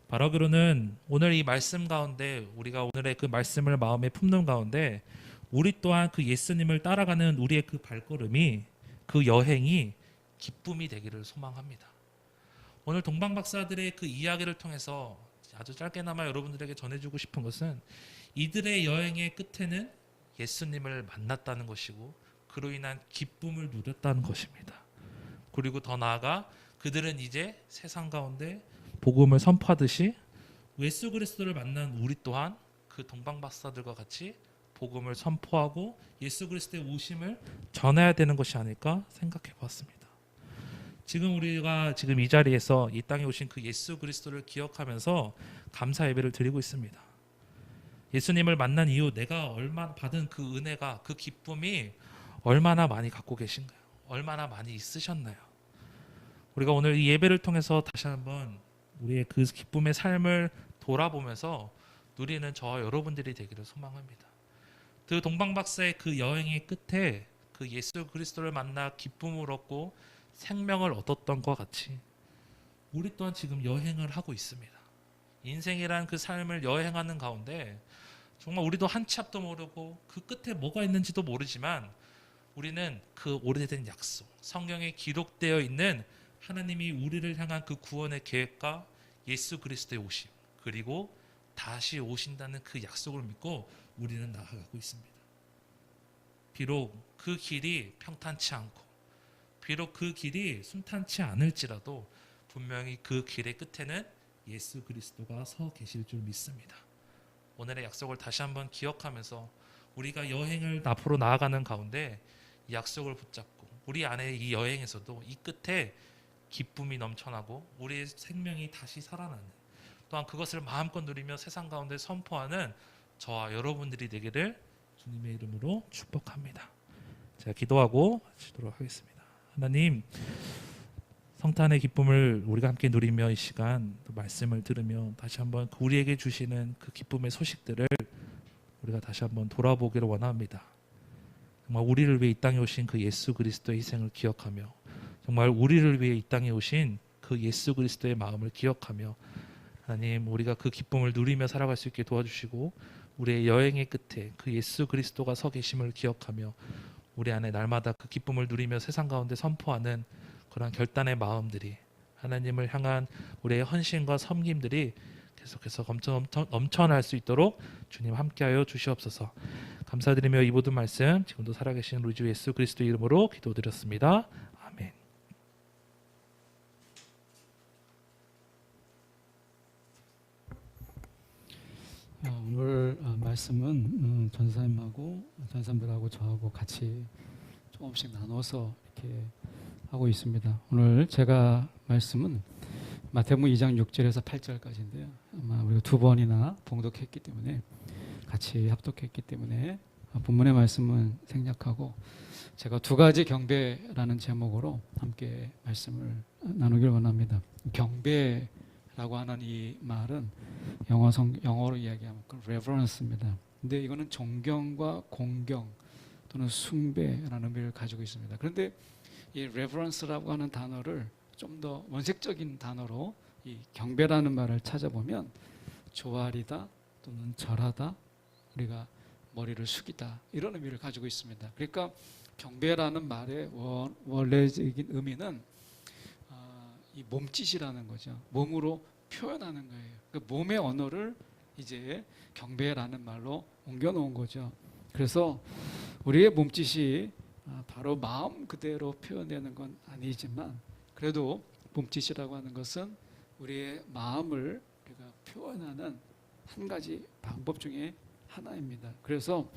바라기로는 오늘 이 말씀 가운데 우리가 오늘의 그 말씀을 마음에 품는 가운데 우리 또한 그 예수님을 따라가는 우리의 그 발걸음이 그 여행이 기쁨이 되기를 소망합니다. 오늘 동방박사들의 그 이야기를 통해서 아주 짧게나마 여러분들에게 전해주고 싶은 것은 이들의 여행의 끝에는 예수님을 만났다는 것이고 그로 인한 기쁨을 누렸다는 것입니다. 그리고 더 나아가 그들은 이제 세상 가운데 복음을 선포하듯이 예수 그리스도를 만난 우리 또한 그 동방박사들과 같이 복음을 선포하고 예수 그리스도의 오심을 전해야 되는 것이 아닐까 생각해 보았습니다. 지금 우리가 지금 이 자리에서 이 땅에 오신 그 예수 그리스도를 기억하면서 감사 예배를 드리고 있습니다. 예수님을 만난 이후 내가 얼마나 받은 그 은혜가, 그 기쁨이 얼마나 많이 갖고 계신가요? 얼마나 많이 있으셨나요? 우리가 오늘 이 예배를 통해서 다시 한번 우리의 그 기쁨의 삶을 돌아보면서 누리는 저와 여러분들이 되기를 소망합니다. 그 동방박사의 그 여행의 끝에 그 예수 그리스도를 만나 기쁨을 얻고 생명을 얻었던 것 같이 우리 또한 지금 여행을 하고 있습니다. 인생이란 그 삶을 여행하는 가운데 정말 우리도 한 치 앞도 모르고 그 끝에 뭐가 있는지도 모르지만 우리는 그 오래된 약속, 성경에 기록되어 있는 하나님이 우리를 향한 그 구원의 계획과 예수 그리스도의 오심, 그리고 다시 오신다는 그 약속을 믿고 우리는 나아가고 있습니다. 비록 그 길이 평탄치 않고 비록 그 길이 순탄치 않을지라도 분명히 그 길의 끝에는 예수 그리스도가 서 계실 줄 믿습니다. 오늘의 약속을 다시 한번 기억하면서 우리가 여행을 앞으로 나아가는 가운데 이 약속을 붙잡고 우리 안에 이 여행에서도 이 끝에 기쁨이 넘쳐나고 우리의 생명이 다시 살아나는, 또한 그것을 마음껏 누리며 세상 가운데 선포하는 저와 여러분들이 되기를 주님의 이름으로 축복합니다. 제가 기도하고 마치도록 하겠습니다. 하나님, 성탄의 기쁨을 우리가 함께 누리며 이 시간 또 말씀을 들으며 다시 한번 우리에게 주시는 그 기쁨의 소식들을 우리가 다시 한번 돌아보기를 원합니다. 정말 우리를 위해 이 땅에 오신 그 예수 그리스도의 희생을 기억하며 정말 우리를 위해 이 땅에 오신 그 예수 그리스도의 마음을 기억하며 하나님, 우리가 그 기쁨을 누리며 살아갈 수 있게 도와주시고 우리의 여행의 끝에 그 예수 그리스도가 서 계심을 기억하며 우리 안에 날마다 그 기쁨을 누리며 세상 가운데 선포하는 그런 결단의 마음들이, 하나님을 향한 우리의 헌신과 섬김들이 계속해서 넘쳐날 수 있도록 주님 함께하여 주시옵소서. 감사드리며 이 모든 말씀 지금도 살아계신 우리 주 예수 그리스도 이름으로 기도드렸습니다. 아멘. 오늘 말씀은 전사님하고 전사님들하고 저하고 같이 조금씩 나눠서 이렇게 하고 있습니다. 오늘 제가 말씀은 마태복음 2장 6절에서 8절까지인데요. 아마 우리가 두 번이나 봉독했기 때문에 같이 합독했기 때문에 본문의 말씀은 생략하고 제가 두 가지 경배라는 제목으로 함께 말씀을 나누길 원합니다. 경배라고 하는 이 말은 영어로 이야기하면 reverence입니다. 근데 이거는 존경과 공경 또는 숭배라는 의미를 가지고 있습니다. 그런데 이 reverence라고 하는 단어를 좀 더 원색적인 단어로 이 경배라는 말을 찾아보면 조아리다 또는 절하다, 우리가 머리를 숙이다, 이런 의미를 가지고 있습니다. 그러니까 경배라는 말의 원래적인 의미는 이 몸짓이라는 거죠. 몸으로 표현하는 거예요. 그 몸의 언어를 이제 경배라는 말로 옮겨 놓은 거죠. 그래서 우리의 몸짓이 바로 마음 그대로 표현되는 건 아니지만 그래도 몸짓이라고 하는 것은 우리의 마음을 우리가 표현하는 한 가지 방법 중에 하나입니다. 그래서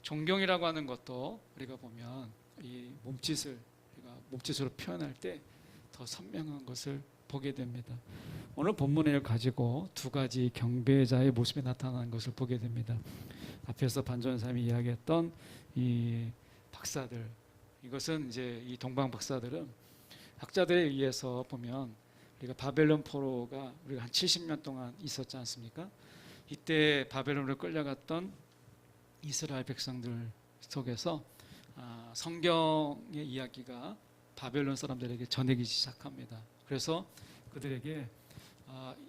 존경이라고 하는 것도 우리가 보면 이 몸짓을 우리가 몸짓으로 표현할 때 더 선명한 것을 보게 됩니다. 오늘 본문을 가지고 두 가지 경배자의 모습이 나타나는 것을 보게 됩니다. 앞에서 반전사님이 이야기했던 이 박사들, 이것은 이제 이 동방 박사들은 학자들에 의해서 보면 우리가 바벨론 포로가 우리가 한 70년 동안 있었지 않습니까? 이때 바벨론으로 끌려갔던 이스라엘 백성들 속에서 성경의 이야기가 바벨론 사람들에게 전해지기 시작합니다. 그래서 그들에게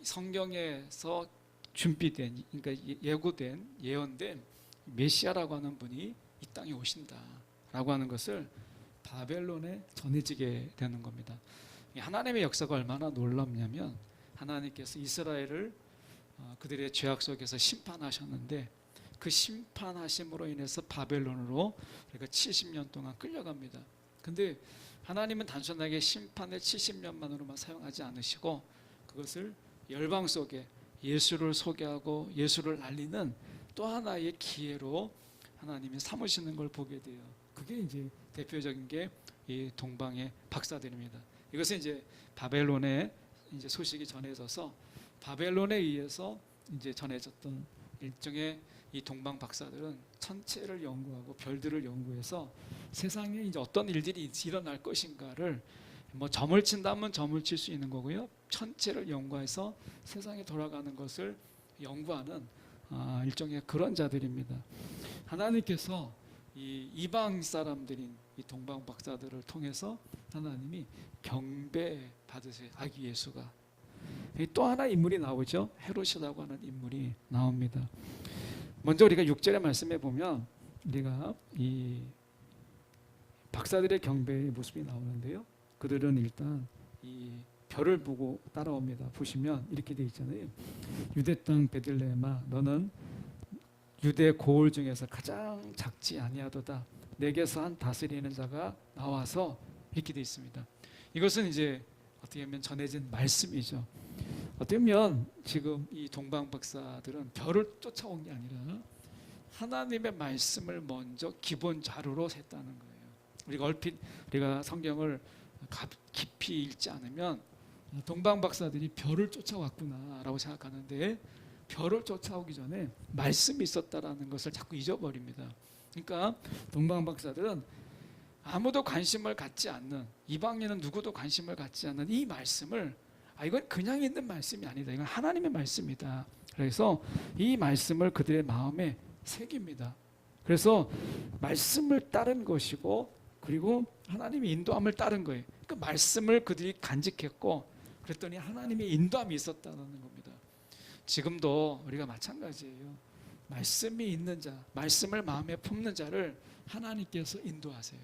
성경에서 준비된, 그러니까 예고된, 예언된 메시아라고 하는 분이 이 땅에 오신다라고 하는 것을 바벨론에 전해지게 되는 겁니다. 하나님의 역사가 얼마나 놀랍냐면 하나님께서 이스라엘을 그들의 죄악 속에서 심판하셨는데 그 심판하심으로 인해서 바벨론으로 우리가 70년 동안 끌려갑니다. 근데 하나님은 단순하게 심판을 70년만으로만 사용하지 않으시고 그것을 열방 속에 예수를 소개하고 예수를 알리는 또 하나의 기회로 하나님이 삼으시는 걸 보게 돼요. 그게 이제 대표적인 게 이 동방의 박사들입니다. 이것은 이제 바벨론에 이제 소식이 전해져서 바벨론에 의해서 이제 전해졌던 일종의 이 동방 박사들은 천체를 연구하고 별들을 연구해서 세상에 이제 어떤 일들이 일어날 것인가를 뭐 점을 친다면 점을 칠 수 있는 거고요. 천체를 연구해서 세상에 돌아가는 것을 연구하는 일종의 그런 자들입니다. 하나님께서 이 이방 사람들인 이 동방 박사들을 통해서 하나님이 경배 받으세요. 아기 예수가. 또 하나 인물이 나오죠. 헤롯이라고 하는 인물이 나옵니다. 먼저 우리가 6절의 말씀에 보면 우리가 이 박사들의 경배의 모습이 나오는데요. 그들은 일단 이 별을 보고 따라옵니다. 보시면 이렇게 돼 있잖아요. 유대 땅 베들레헴아 너는 유대 고을 중에서 가장 작지 아니하도다. 내게서 한 다스리는 자가 나와서 이렇게 돼 있습니다. 이것은 이제 어떻게 보면 전해진 말씀이죠. 어떻게 보면 지금 이 동방 박사들은 별을 쫓아온 게 아니라 하나님의 말씀을 먼저 기본 자료로 했다는 거예요. 우리가 얼핏 우리가 성경을 깊이 읽지 않으면 동방 박사들이 별을 쫓아왔구나라고 생각하는데 별을 쫓아오기 전에 말씀이 있었다라는 것을 자꾸 잊어버립니다. 그러니까 동방 박사들은 아무도 관심을 갖지 않는, 이방인은 누구도 관심을 갖지 않는 이 말씀을 이건 그냥 있는 말씀이 아니다. 이건 하나님의 말씀이다. 그래서 이 말씀을 그들의 마음에 새깁니다. 그래서 말씀을 따른 것이고 그리고 하나님의 인도함을 따른 거예요. 그 말씀을 그들이 간직했고 그랬더니 하나님의 인도함이 있었다는 겁니다. 지금도 우리가 마찬가지예요. 말씀이 있는 자, 말씀을 마음에 품는 자를 하나님께서 인도하세요.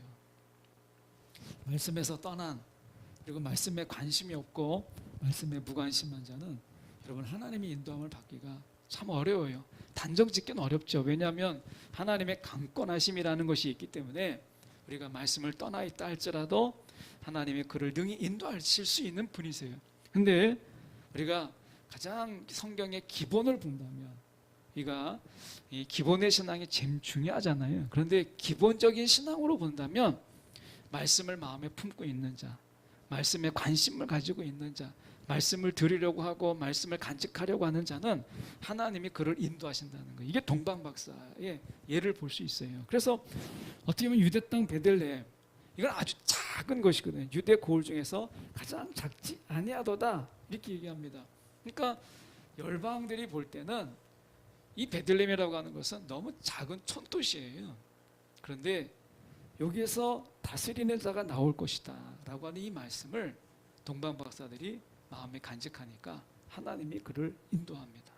말씀에서 떠난 그리고 말씀에 관심이 없고 말씀에 무관심한 자는 여러분 하나님의 인도함을 받기가 참 어려워요. 단정 짓기는 어렵죠. 왜냐하면 하나님의 강권하심이라는 것이 있기 때문에 우리가 말씀을 떠나 있다 할지라도 하나님이 그를 능히 인도하실 수 있는 분이세요. 근데 우리가 가장 성경의 기본을 본다면 이 기본의 신앙이 제일 중요하잖아요. 그런데 기본적인 신앙으로 본다면 말씀을 마음에 품고 있는 자, 말씀에 관심을 가지고 있는 자, 말씀을 들으려고 하고 말씀을 간직하려고 하는 자는 하나님이 그를 인도하신다는 거예요. 이게 동방 박사의 예를 볼 수 있어요. 그래서 어떻게 보면 유대 땅 베들레헴 이건 아주 작은 것이거든요. 유대 고을 중에서 가장 작지 아니하도다 이렇게 얘기합니다. 그러니까 열방들이 볼 때는 이 베들레헴이라고 하는 것은 너무 작은 촌도시예요. 그런데 여기에서 다스리는 자가 나올 것이다 라고 하는 이 말씀을 동방 박사들이 마음에 간직하니까 하나님이 그를 인도합니다.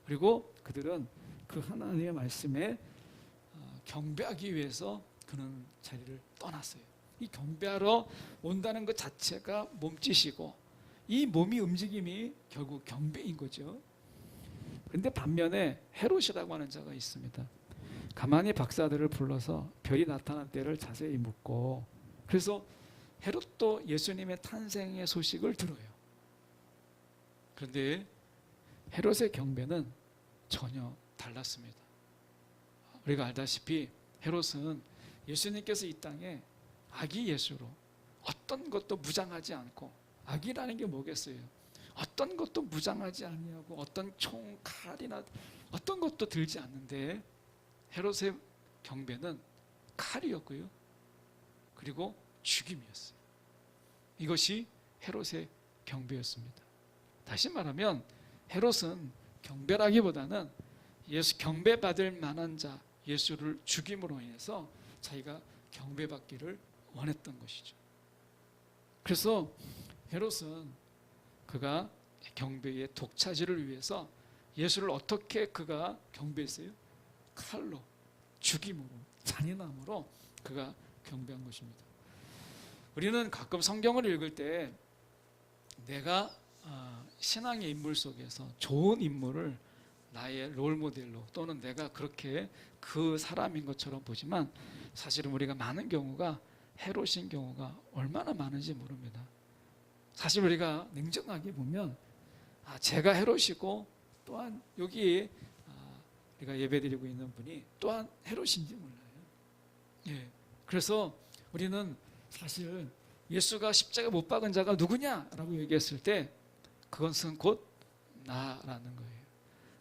그리고 그들은 그 하나님의 말씀에 경배하기 위해서 그는 자리를 떠났어요. 이 경배하러 온다는 것 자체가 몸짓이고 이 몸이 움직임이 결국 경배인 거죠. 그런데 반면에 헤롯이라고 하는 자가 있습니다. 가만히 박사들을 불러서 별이 나타난 때를 자세히 묻고 그래서 헤롯도 예수님의 탄생의 소식을 들어요. 그런데 헤롯의 경배는 전혀 달랐습니다. 우리가 알다시피 헤롯은 예수님께서 이 땅에 아기 예수로 어떤 것도 무장하지 않고 아기라는 게 뭐겠어요? 어떤 것도 무장하지 아니하고 어떤 총, 칼이나 어떤 것도 들지 않는데 헤롯의 경배는 칼이었고요. 그리고 죽임이었어요. 이것이 헤롯의 경배였습니다. 다시 말하면 헤롯은 경배라기보다는 예수 경배받을 만한 자 예수를 죽임으로 인해서 자기가 경배받기를 원했던 것이죠. 그래서 헤롯은 그가 경배의 독차지를 위해서 예수를 어떻게 그가 경배했어요? 칼로, 죽임으로, 잔인함으로 그가 경배한 것입니다. 우리는 가끔 성경을 읽을 때 내가 신앙의 인물 속에서 좋은 인물을 나의 롤모델로 또는 내가 그렇게 그 사람인 것처럼 보지만 사실은 우리가 많은 경우가 헤롯인 경우가 얼마나 많은지 모릅니다. 사실 우리가 냉정하게 보면 제가 헤롯이고 또한 여기 우리가 예배드리고 있는 분이 또한 헤롯인지 몰라요. 예. 그래서 우리는 사실 예수가 십자가 못 박은 자가 누구냐라고 얘기했을 때 그것은 곧 나라는 거예요.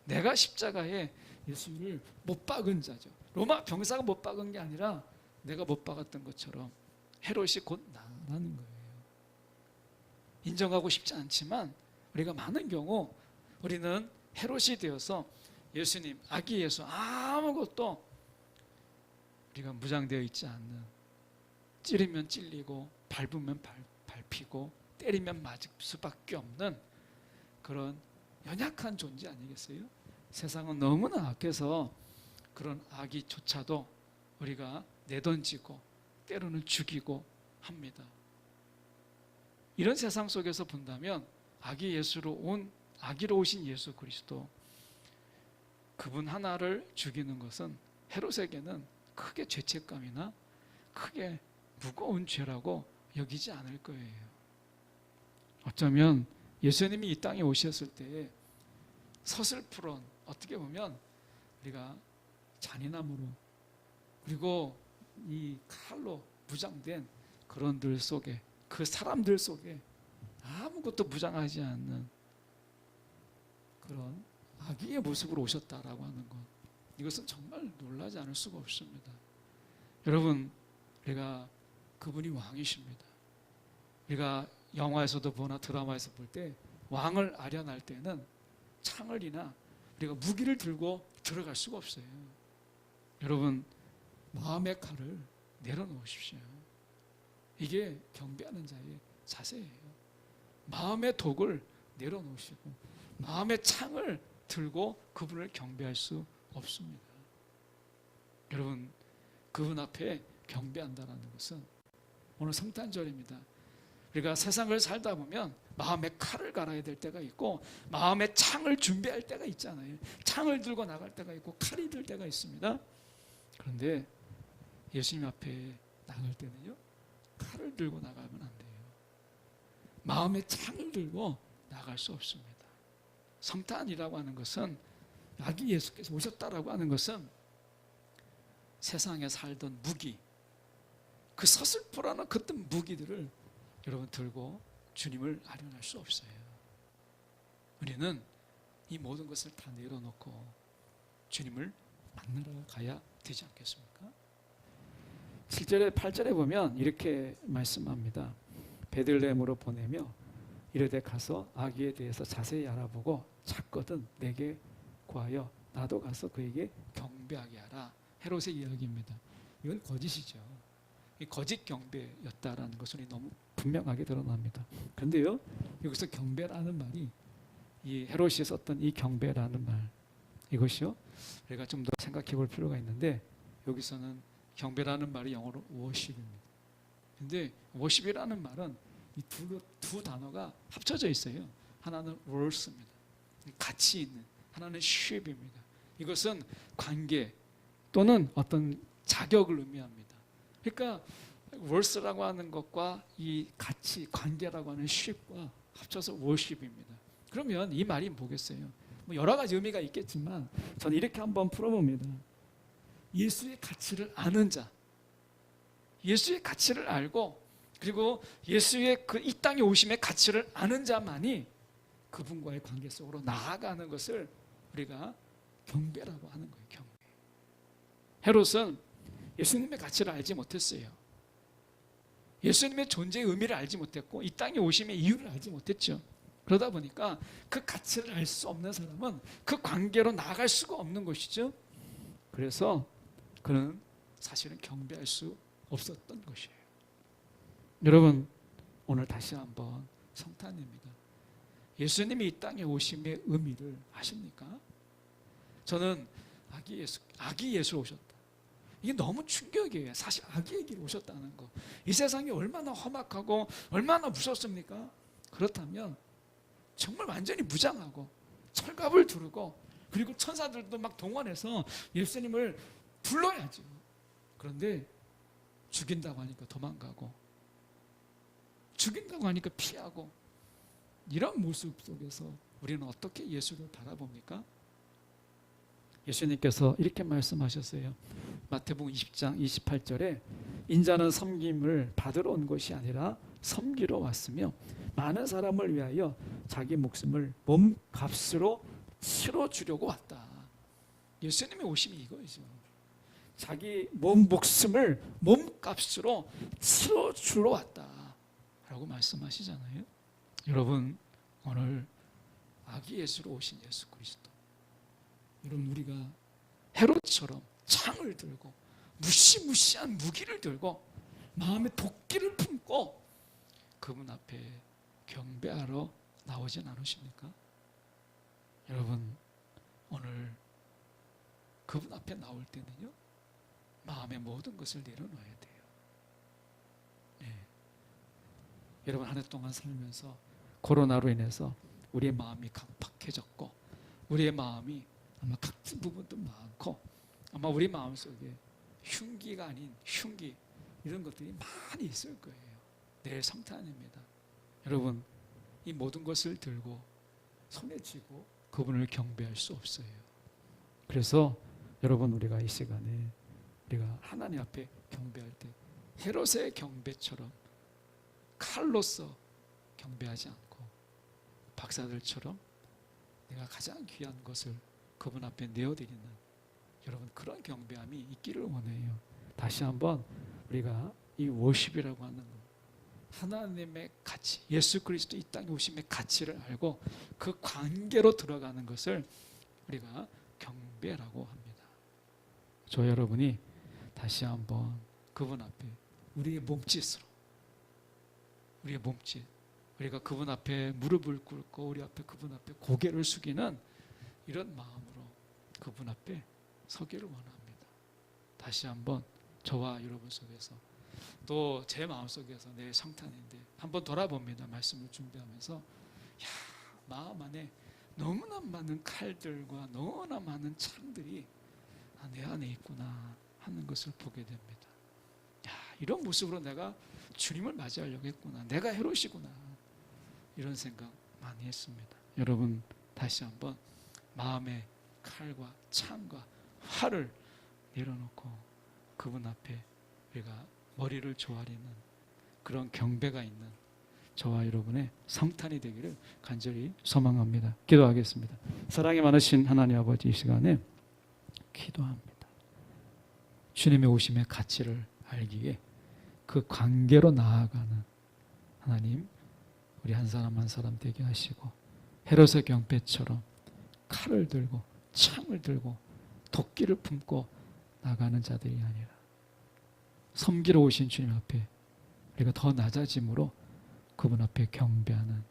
내가 십자가에 예수를 못 박은 자죠. 로마 병사가 못 박은 게 아니라 내가 못 박았던 것처럼 헤롯이 곧 나라는 거예요. 인정하고 싶지 않지만 우리가 많은 경우 우리는 헤롯이 되어서 예수님, 아기 예수 아무것도 우리가 무장되어 있지 않는, 찌르면 찔리고 밟으면 밟히고 때리면 맞을 수밖에 없는 그런 연약한 존재 아니겠어요? 세상은 너무나 악해서 그런 아기조차도 우리가 내던지고 때로는 죽이고 합니다. 이런 세상 속에서 본다면 아기로 오신 예수 그리스도, 그분 하나를 죽이는 것은 헤롯에게는 크게 죄책감이나 크게 무거운 죄라고 여기지 않을 거예요. 어쩌면 예수님이 이 땅에 오셨을 때 서슬프런, 어떻게 보면 우리가 잔인함으로 그리고 이 칼로 무장된 그런들 속에, 그 사람들 속에 아무것도 무장하지 않는 그런 아기의 모습으로 오셨다라고 하는 것, 이것은 정말 놀라지 않을 수가 없습니다. 여러분, 우리가 그분이 왕이십니다. 우리가 영화에서도 보나 드라마에서 볼 때 왕을 아련할 때는 창을이나 우리가 무기를 들고 들어갈 수가 없어요. 여러분, 마음의 칼을 내려놓으십시오. 이게 경배하는 자의 자세예요. 마음의 독을 내려놓으시고 마음의 창을 들고 그분을 경배할 수 없습니다. 여러분, 그분 앞에 경배한다는 것은 오늘 성탄절입니다. 우리가 세상을 살다 보면 마음의 칼을 갈아야 될 때가 있고 마음의 창을 준비할 때가 있잖아요. 창을 들고 나갈 때가 있고 칼이 들 때가 있습니다. 그런데 예수님 앞에 나갈 때는요, 칼을 들고 나가면 안 돼요. 마음의 창을 들고 나갈 수 없습니다. 성탄이라고 하는 것은, 아기 예수께서 오셨다라고 하는 것은 세상에 살던 무기, 그 서슬프라는 그떤 무기들을 여러분 들고 주님을 아련할 수 없어요. 우리는 이 모든 것을 다 내려놓고 주님을 만나러 가야 되지 않겠습니까? 7절에 8절에 보면 이렇게 말씀합니다. 베들레헴으로 보내며 이르되 가서 아기에 대해서 자세히 알아보고 찾거든 내게 구하여 나도 가서 그에게 경배하게 하라. 헤롯의 이야기입니다. 이건 거짓이죠. 이 거짓 경배였다라는 것은 너무 분명하게 드러납니다. 그런데요, 여기서 경배라는 말이, 이 헤롯이 썼던 이 경배라는 말, 이것이요, 우리가 좀 더 생각해 볼 필요가 있는데, 여기서는 경배라는 말이 영어로 worship입니다. 근데 worship이라는 말은 이 두 단어가 합쳐져 있어요. 하나는 worsh입니다. 가치 있는, 하나는 ship입니다. 이것은 관계 또는 어떤 자격을 의미합니다. 그러니까 worth라고 하는 것과 이 가치, 관계라고 하는 ship과 합쳐서 worship입니다. 그러면 이 말이 뭐겠어요? 뭐 여러 가지 의미가 있겠지만 저는 이렇게 한번 풀어봅니다. 예수의 가치를 아는 자, 예수의 가치를 알고 그리고 예수의 그 이 땅에 오심의 가치를 아는 자만이 그분과의 관계 속으로 나아가는 것을 우리가 경배라고 하는 거예요. 경배. 헤롯은 예수님의 가치를 알지 못했어요. 예수님의 존재의 의미를 알지 못했고 이 땅에 오심의 이유를 알지 못했죠. 그러다 보니까 그 가치를 알 수 없는 사람은 그 관계로 나아갈 수가 없는 것이죠. 그래서 그는 사실은 경배할 수 없었던 것이에요. 여러분, 오늘 다시 한번 성탄입니다. 예수님이 이 땅에 오심의 의미를 아십니까? 저는 아기 예수 오셨다. 이게 너무 충격이에요. 사실 아기에게 오셨다는 거. 이 세상이 얼마나 험악하고 얼마나 무섭습니까? 그렇다면 정말 완전히 무장하고 철갑을 두르고 그리고 천사들도 막 동원해서 예수님을 불러야죠. 그런데 죽인다고 하니까 도망가고 죽인다고 하니까 피하고, 이런 모습 속에서 우리는 어떻게 예수를 바라봅니까? 예수님께서 이렇게 말씀하셨어요. 마태복음 20장 28절에 인자는 섬김을 받으러 온 것이 아니라 섬기러 왔으며 많은 사람을 위하여 자기 목숨을 몸값으로 치러주려고 왔다. 예수님의 오심이 이거죠. 자기 목숨을 몸값으로 치러주러 왔다 라고 말씀하시잖아요. 여러분, 오늘 아기 예수로 오신 예수 그리스도, 여러분, 우리가 헤롯처럼 창을 들고 무시무시한 무기를 들고 마음에 도끼를 품고 그분 앞에 경배하러 나오진 않으십니까? 여러분, 오늘 그분 앞에 나올 때는요, 마음의 모든 것을 내려놓아야 돼요. 네. 여러분, 한 해 동안 살면서 코로나로 인해서 우리의 마음이 강팍해졌고, 우리의 마음이 아마 각진 부분도 많고, 아마 우리 마음속에 흉기가 아닌 흉기, 이런 것들이 많이 있을 거예요. 내일 성탄입니다. 여러분, 이 모든 것을 들고 손에 쥐고 그분을 경배할 수 없어요. 그래서 여러분, 우리가 이 시간에 우리가 하나님 앞에 경배할 때 헤롯의 경배처럼 칼로서 경배하지 않고 박사들처럼 내가 가장 귀한 것을 그분 앞에 내어드리는 여러분, 그런 경배함이 있기를 원해요. 다시 한번 우리가 이 워십이라고 하는 하나님의 가치, 예수 그리스도 이 땅에 오심의 가치를 알고 그 관계로 들어가는 것을 우리가 경배라고 합니다. 저 여러분이 다시 한번 그분 앞에 우리의 몸짓으로, 우리의 몸짓, 우리가 그분 앞에 무릎을 꿇고 우리 앞에 그분 앞에 고개를 숙이는 이런 마음으로 그분 앞에 서기를 원합니다. 다시 한번 저와 여러분 속에서, 또 제 마음 속에서 내 성탄인데 한번 돌아봅니다. 말씀을 준비하면서, 야, 마음 안에 너무나 많은 칼들과 너무나 많은 창들이 내 안에 있구나 하는 것을 보게 됩니다. 야, 이런 모습으로 내가 주님을 맞이하려고 했구나, 내가 헤롯이구나, 이런 생각 많이 했습니다. 여러분, 다시 한번 마음의 칼과 창과 활을 내려놓고 그분 앞에 우리가 머리를 조아리는 그런 경배가 있는 저와 여러분의 성탄이 되기를 간절히 소망합니다. 기도하겠습니다. 사랑이 많으신 하나님 아버지, 이 시간에 기도합니다. 주님의 오심의 가치를 알기에 그 관계로 나아가는 하나님, 우리 한 사람 한 사람 되게 하시고 헤롯의 경배처럼 칼을 들고 창을 들고 도끼를 품고 나가는 자들이 아니라 섬기러 오신 주님 앞에 우리가 더 낮아짐으로 그분 앞에 경배하는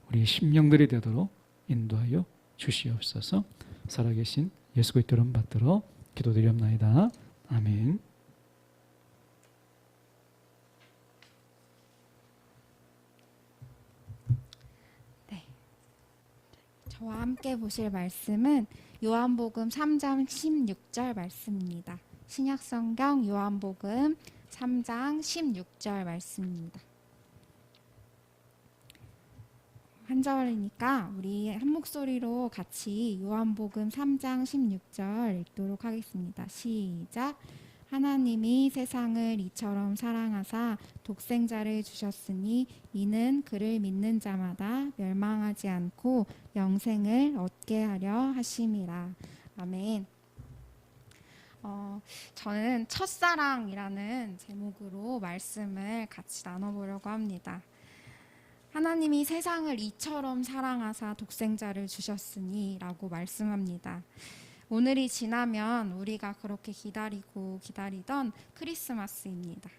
우리 심령들이 되도록 인도하여 주시옵소서. 살아계신 예수 그리스도 이름 받들어 기도드리옵나이다. 아멘. 네, 저와 함께 보실 말씀은 요한복음 3장 16절 말씀입니다. 신약성경 요한복음 3장 16절 말씀입니다. 한 절이니까 우리 한 목소리로 같이 요한복음 3장 16절 읽도록 하겠습니다. 시작. 하나님이 세상을 이처럼 사랑하사 독생자를 주셨으니 이는 그를 믿는 자마다 멸망하지 않고 영생을 얻게 하려 하심이라. 아멘. 저는 첫사랑이라는 제목으로 말씀을 같이 나눠보려고 합니다. 하나님이 세상을 이처럼 사랑하사 독생자를 주셨으니 라고 말씀합니다. 오늘이 지나면 우리가 그렇게 기다리고 기다리던 크리스마스입니다.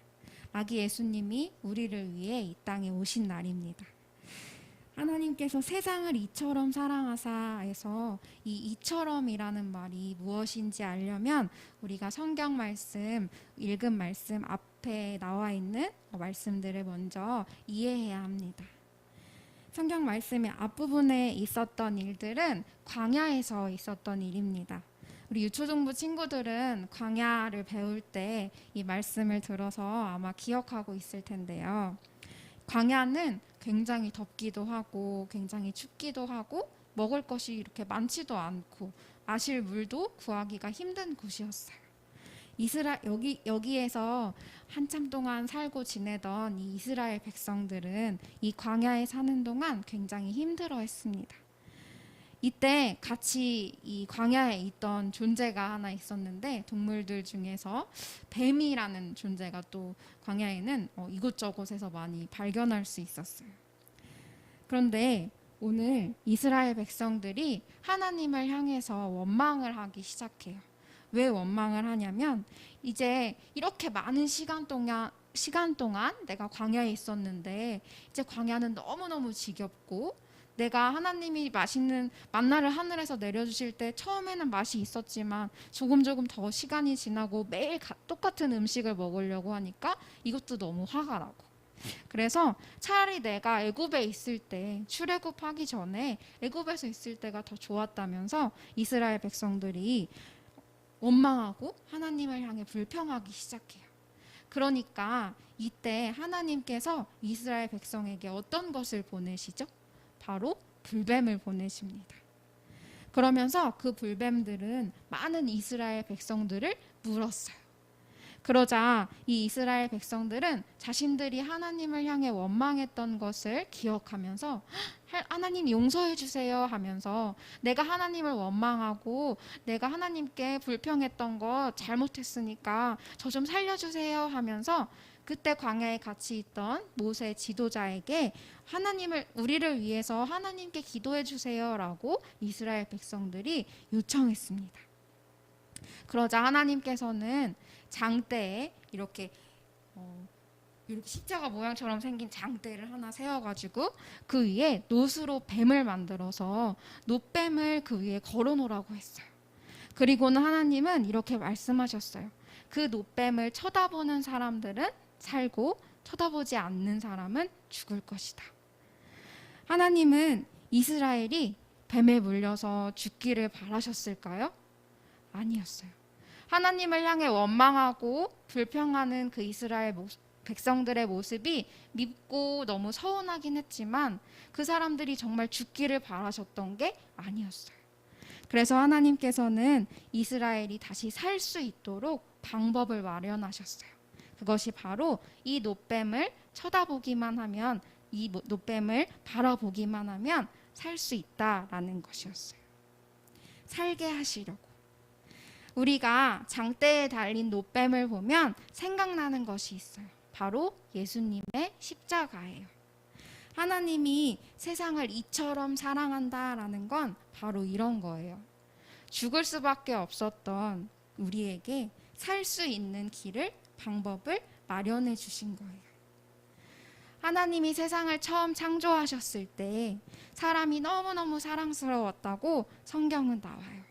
아기 예수님이 우리를 위해 이 땅에 오신 날입니다. 하나님께서 세상을 이처럼 사랑하사에서 이 이처럼이라는 말이 무엇인지 알려면 우리가 성경 말씀, 읽은 말씀 앞에 나와 있는 말씀들을 먼저 이해해야 합니다. 성경 말씀의 앞부분에 있었던 일들은 광야에서 있었던 일입니다. 우리 유초등부 친구들은 광야를 배울 때 이 말씀을 들어서 아마 기억하고 있을 텐데요. 광야는 굉장히 덥기도 하고 굉장히 춥기도 하고 먹을 것이 이렇게 많지도 않고 마실 물도 구하기가 힘든 곳이었어요. 여기에서 한참 동안 살고 지내던 이 이스라엘 백성들은 이 광야에 사는 동안 굉장히 힘들어했습니다. 이때 같이 이 광야에 있던 존재가 하나 있었는데, 동물들 중에서 뱀이라는 존재가 또 광야에는 이곳저곳에서 많이 발견할 수 있었어요. 그런데 오늘 이스라엘 백성들이 하나님을 향해서 원망을 하기 시작해요. 왜 원망을 하냐면, 이제 이렇게 많은 시간 동안 내가 광야에 있었는데 이제 광야는 너무너무 지겹고, 내가 하나님이 맛있는 만나를 하늘에서 내려주실 때 처음에는 맛이 있었지만 조금 더 시간이 지나고 매일 똑같은 음식을 먹으려고 하니까 이것도 너무 화가 나고, 그래서 차라리 내가 애굽에 있을 때, 출애굽하기 전에 애굽에서 있을 때가 더 좋았다면서 이스라엘 백성들이 원망하고 하나님을 향해 불평하기 시작해요. 그러니까 이때 하나님께서 이스라엘 백성에게 어떤 것을 보내시죠? 바로 불뱀을 보내십니다. 그러면서 그 불뱀들은 많은 이스라엘 백성들을 물었어요. 그러자 이 이스라엘 백성들은 자신들이 하나님을 향해 원망했던 것을 기억하면서 하나님 용서해 주세요 하면서, 내가 하나님을 원망하고 내가 하나님께 불평했던 거 잘못했으니까 저 좀 살려주세요 하면서, 그때 광야에 같이 있던 모세 지도자에게 우리를 위해서 하나님께 기도해 주세요라고 이스라엘 백성들이 요청했습니다. 그러자 하나님께서는 장대에 이렇게 십자가 모양처럼 생긴 장대를 하나 세워가지고 그 위에 놋으로 뱀을 만들어서 놋뱀을 그 위에 걸어놓으라고 했어요. 그리고는 하나님은 이렇게 말씀하셨어요. 그 놋뱀을 쳐다보는 사람들은 살고 쳐다보지 않는 사람은 죽을 것이다. 하나님은 이스라엘이 뱀에 물려서 죽기를 바라셨을까요? 아니었어요. 하나님을 향해 원망하고 불평하는 그 이스라엘 백성들의 모습이 밉고 너무 서운하긴 했지만 그 사람들이 정말 죽기를 바라셨던 게 아니었어요. 그래서 하나님께서는 이스라엘이 다시 살 수 있도록 방법을 마련하셨어요. 그것이 바로 이 놋뱀을 쳐다보기만 하면, 이 놋뱀을 바라보기만 하면 살 수 있다라는 것이었어요. 살게 하시려고. 우리가 장대에 달린 놋뱀을 보면 생각나는 것이 있어요. 바로 예수님의 십자가예요. 하나님이 세상을 이처럼 사랑한다라는 건 바로 이런 거예요. 죽을 수밖에 없었던 우리에게 살 수 있는 방법을 마련해 주신 거예요. 하나님이 세상을 처음 창조하셨을 때 사람이 너무너무 사랑스러웠다고 성경은 나와요.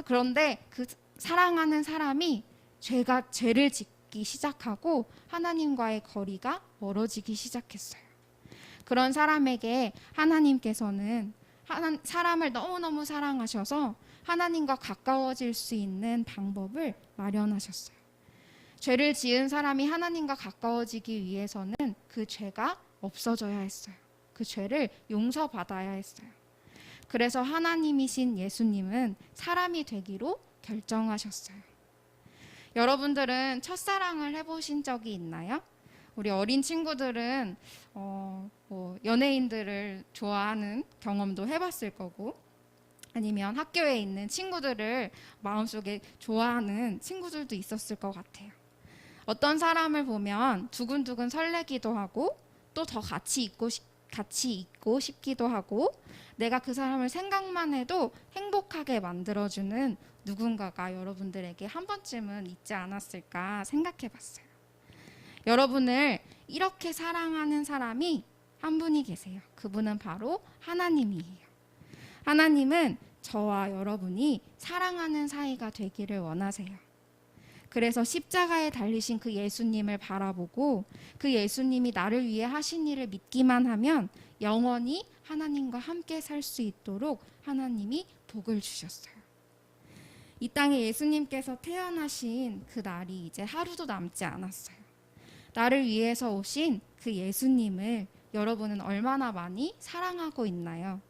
그런데 그 사랑하는 사람이 죄를 짓기 시작하고 하나님과의 거리가 멀어지기 시작했어요. 그런 사람에게 하나님께서는 사람을 너무너무 사랑하셔서 하나님과 가까워질 수 있는 방법을 마련하셨어요. 죄를 지은 사람이 하나님과 가까워지기 위해서는 그 죄가 없어져야 했어요. 그 죄를 용서받아야 했어요. 그래서 하나님이신 예수님은 사람이 되기로 결정하셨어요. 여러분들은 첫사랑을 해보신 적이 있나요? 우리 어린 친구들은 연예인들을 좋아하는 경험도 해봤을 거고, 아니면 학교에 있는 친구들을 마음속에 좋아하는 친구들도 있었을 것 같아요. 어떤 사람을 보면 두근두근 설레기도 하고, 또 더 같이 있고 싶기도 하고, 내가 그 사람을 생각만 해도 행복하게 만들어주는 누군가가 여러분들에게 한 번쯤은 있지 않았을까 생각해 봤어요. 여러분을 이렇게 사랑하는 사람이 한 분이 계세요. 그분은 바로 하나님이에요. 하나님은 저와 여러분이 사랑하는 사이가 되기를 원하세요. 그래서 십자가에 달리신 그 예수님을 바라보고 그 예수님이 나를 위해 하신 일을 믿기만 하면 영원히 하나님과 함께 살 수 있도록 하나님이 복을 주셨어요. 이 땅에 예수님께서 태어나신 그 날이 이제 하루도 남지 않았어요. 나를 위해서 오신 그 예수님을 여러분은 얼마나 많이 사랑하고 있나요?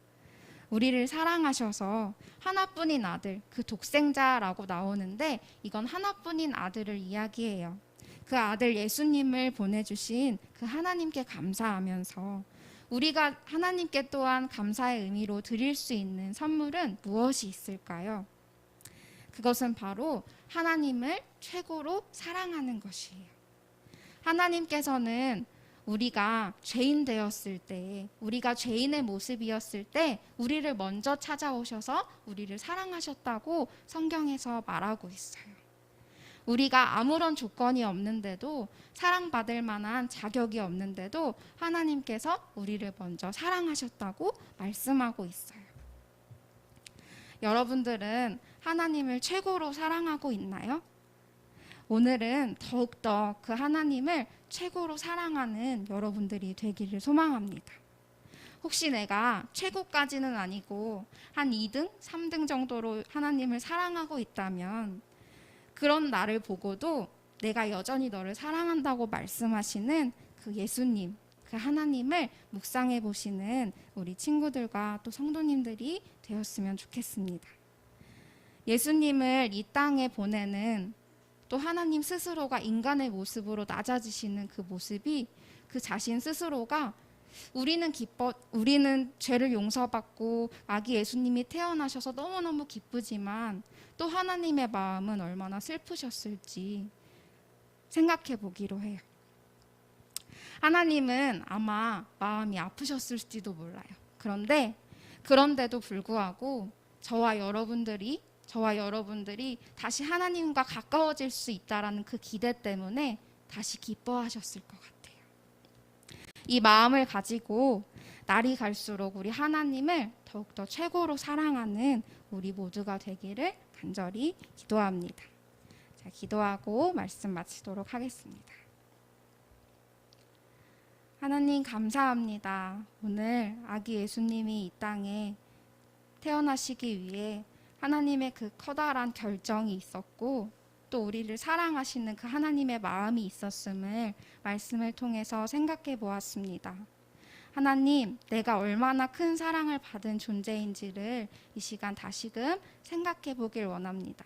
우리를 사랑하셔서 하나뿐인 아들, 그 독생자라고 나오는데 이건 하나뿐인 아들을 이야기해요. 그 아들 예수님을 보내주신 그 하나님께 감사하면서 우리가 하나님께 또한 감사의 의미로 드릴 수 있는 선물은 무엇이 있을까요? 그것은 바로 하나님을 최고로 사랑하는 것이에요. 하나님께서는 우리가 죄인 되었을 때, 우리가 죄인의 모습이었을 때 우리를 먼저 찾아오셔서 우리를 사랑하셨다고 성경에서 말하고 있어요. 우리가 아무런 조건이 없는데도, 사랑받을 만한 자격이 없는데도 하나님께서 우리를 먼저 사랑하셨다고 말씀하고 있어요. 여러분들은 하나님을 최고로 사랑하고 있나요? 오늘은 더욱더 그 하나님을 최고로 사랑하는 여러분들이 되기를 소망합니다. 혹시 내가 최고까지는 아니고 한 2등, 3등 정도로 하나님을 사랑하고 있다면 그런 나를 보고도 내가 여전히 너를 사랑한다고 말씀하시는 그 예수님, 그 하나님을 묵상해 보시는 우리 친구들과 또 성도님들이 되었으면 좋겠습니다. 예수님을 이 땅에 보내는 또 하나님 스스로가 인간의 모습으로 낮아지시는 그 모습이 그 자신 스스로가 우리는 죄를 용서받고 아기 예수님이 태어나셔서 너무너무 기쁘지만 또 하나님의 마음은 얼마나 슬프셨을지 생각해 보기로 해요. 하나님은 아마 마음이 아프셨을지도 몰라요. 그런데도 불구하고 저와 여러분들이 다시 하나님과 가까워질 수 있다라는 그 기대 때문에 다시 기뻐하셨을 것 같아요. 이 마음을 가지고 날이 갈수록 우리 하나님을 더욱더 최고로 사랑하는 우리 모두가 되기를 간절히 기도합니다. 자, 기도하고 말씀 마치도록 하겠습니다. 하나님 감사합니다. 오늘 아기 예수님이 이 땅에 태어나시기 위해 하나님의 그 커다란 결정이 있었고 또 우리를 사랑하시는 그 하나님의 마음이 있었음을 말씀을 통해서 생각해 보았습니다. 하나님, 내가 얼마나 큰 사랑을 받은 존재인지를 이 시간 다시금 생각해 보길 원합니다.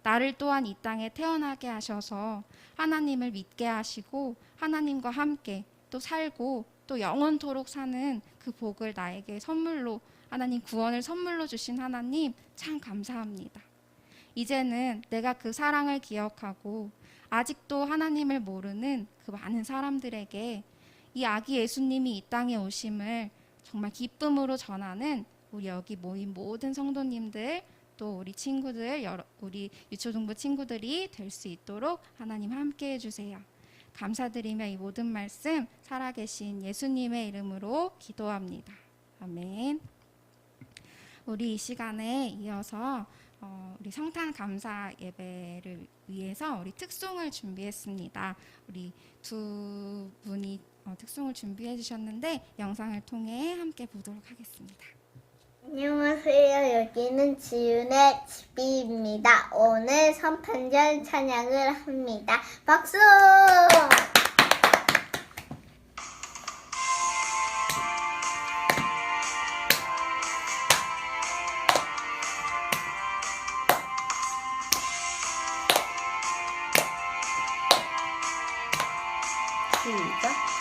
나를 또한 이 땅에 태어나게 하셔서 하나님을 믿게 하시고 하나님과 함께 또 살고 또 영원토록 사는 그 복을 나에게 선물로 하나님 구원을 선물로 주신 하나님 참 감사합니다. 이제는 내가 그 사랑을 기억하고 아직도 하나님을 모르는 그 많은 사람들에게 이 아기 예수님이 이 땅에 오심을 정말 기쁨으로 전하는 우리 여기 모인 모든 성도님들 또 우리 친구들, 우리 유초등부 친구들이 될 수 있도록 하나님 함께 해주세요. 감사드리며 이 모든 말씀 살아계신 예수님의 이름으로 기도합니다. 아멘. 우리 이 시간에 이어서 우리 성탄 감사 예배를 위해서 우리 특송을 준비했습니다. 우리 두 분이 특송을 준비해 주셨는데 영상을 통해 함께 보도록 하겠습니다. 안녕하세요. 여기는 지윤의 집이입니다. 오늘 성탄절 찬양을 합니다. 박수!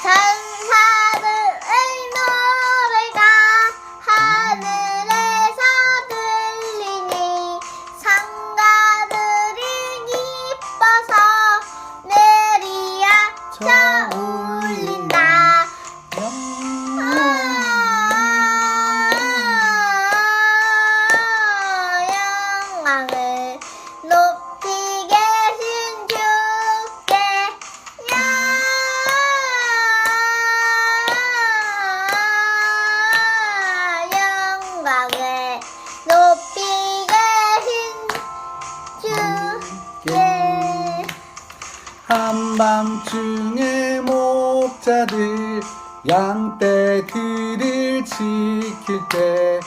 천사들의 노래가 하늘에서 들리니 상가들이 기뻐서 내리앉아 울린다. 영광을 높이 계신 주께 영광을 높이 계신 주께 한밤중에 목자들 양떼들을 지킬 때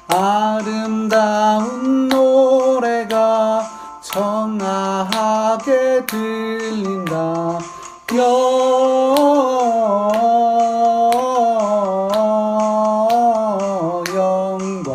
아름다운 노래가 청아하게 들린다. 영광을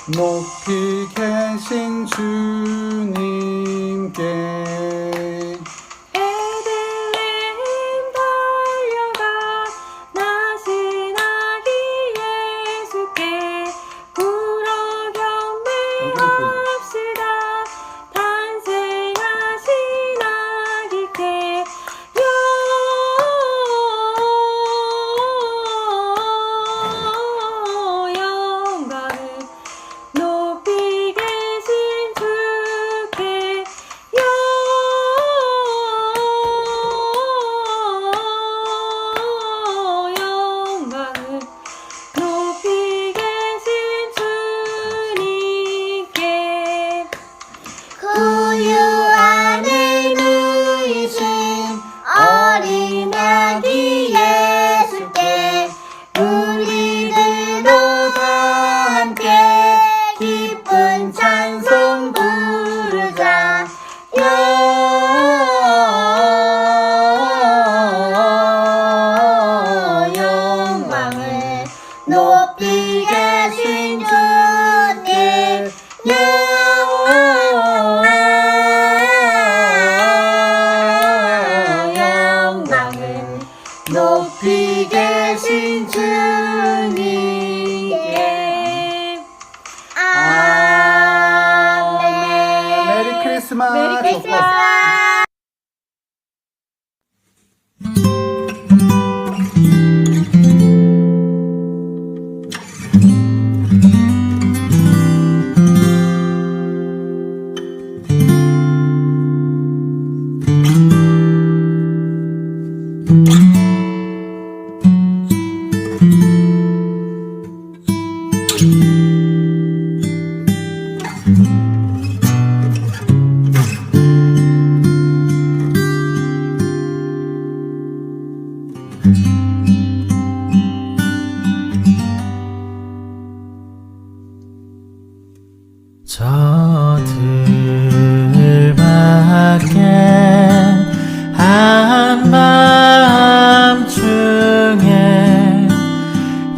높이 계신 주님께 에들레헴 달려가 나신 아기 예수께 불어 경배합시다. 탄생하신 아기께 영광을 높이 계신 주께 영광을 높이 계신 주님께 구유 안에 누이신 어린 아기 예수께 우리들도 다 함께 기쁜 찬송 부르자. 영광을 높이 계신 주께 영광을 높이 계신 주님께 아멘. 메리 크리스마스. 메리 크리스마스. 저 들밖에 한밤중에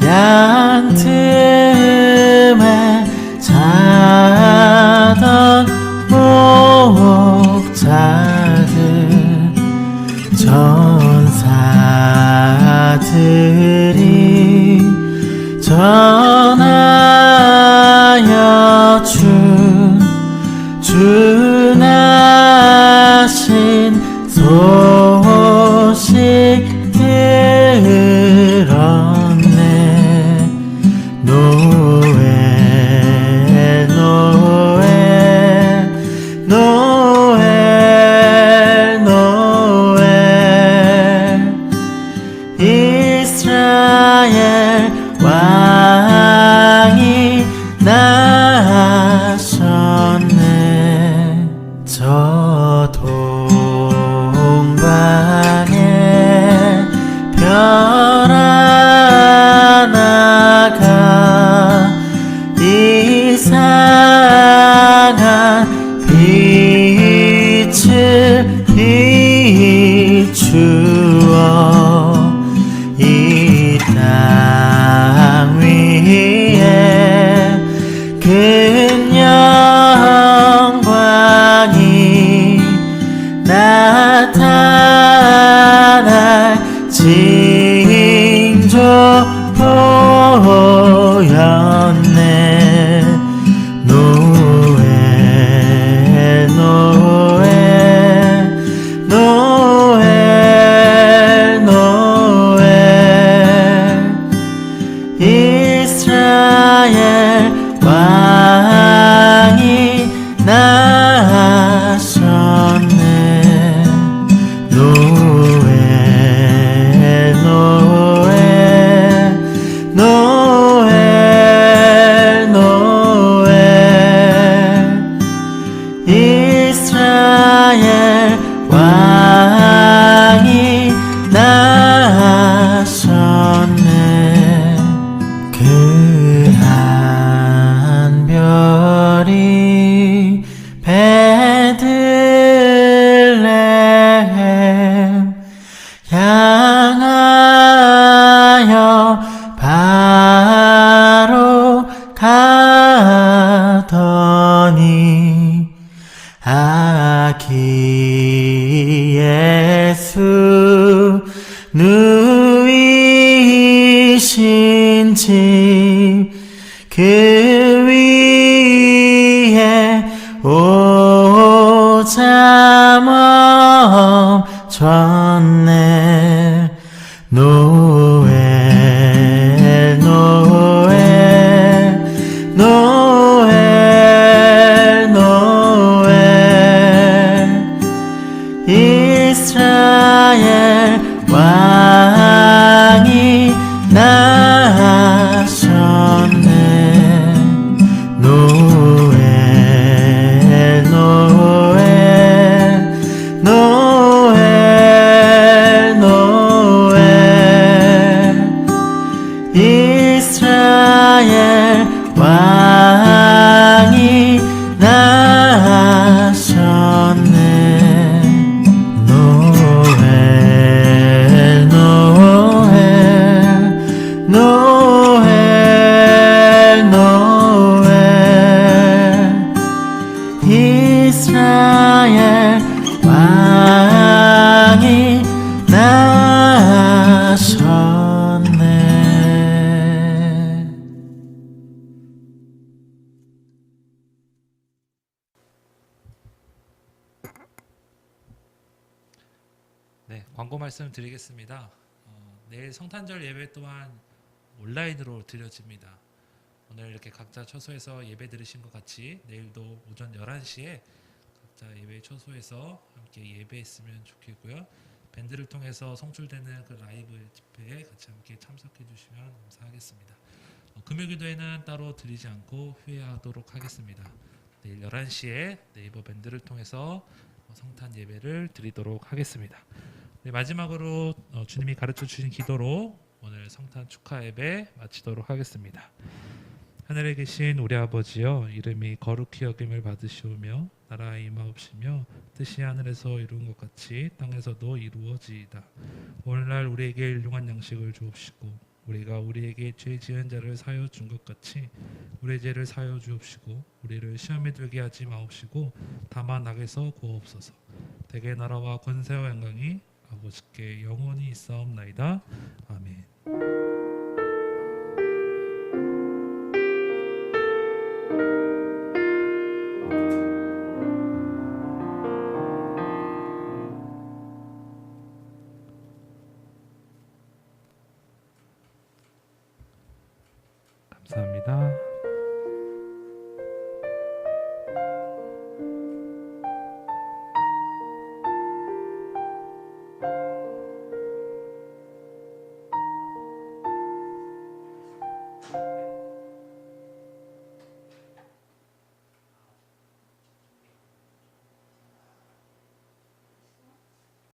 양 틈에 자던 목자들 전사들이 전하여 주나신 소식 들었네. 노엘 노엘 노엘 노엘 이스라엘 왕이 나셨네. 저 동방에 별 하나가 이상한 빛을 비추어 이 땅 위에 큰 영광이 나타날 징조 보였네. 노엘 노엘 노엘 노엘 이스라엘 왕이 나셨네. 노엘 노엘 노엘 노엘 이스라엘 왕이 나셨네. 그 한 별이 베들레헴 향하여 바로 가 그 위에 오자 멈췄네. 노엘 노엘 노엘 노엘 이스라엘 왕이 나셨네. 노엘 노엘 노엘 노엘 이스라엘 왕이 나셨네. 노엘 노엘 노엘 노엘 이스라엘 왕이 나셨네. 네, 광고 말씀 드리겠습니다. 내일 성탄절 예배 또한 온라인으로 드려집니다. 오늘 이렇게 각자 처소에서 예배 들으신 것 같이 내일도 오전 11시에 각자 예배 처소에서 함께 예배했으면 좋겠고요. 밴드를 통해서 송출되는 그 라이브 집회에 같이 함께 참석해 주시면 감사하겠습니다. 금요기도에는 따로 드리지 않고 후회하도록 하겠습니다. 내일 11시에 네이버 밴드를 통해서 성탄 예배를 드리도록 하겠습니다. 네, 마지막으로 주님이 가르쳐 주신 기도로 오늘 성탄 축하 예배 마치도록 하겠습니다. 하늘에 계신 우리 아버지여, 이름이 거룩히 여김을 받으시오며 나라의 임하옵시며 뜻이 하늘에서 이룬 것 같이 땅에서도 이루어지이다. 오늘날 우리에게 일용할 양식을 주옵시고 우리가 우리에게 죄 지은 자를 사하여 준 것 같이 우리의 죄를 사하여 주옵시고 우리를 시험에 들게 하지 마옵시고 다만 악에서 구하옵소서. 대개 나라와 권세와 영광이 아버지께 영원히 있사옵나이다. 아멘. 감사합니다.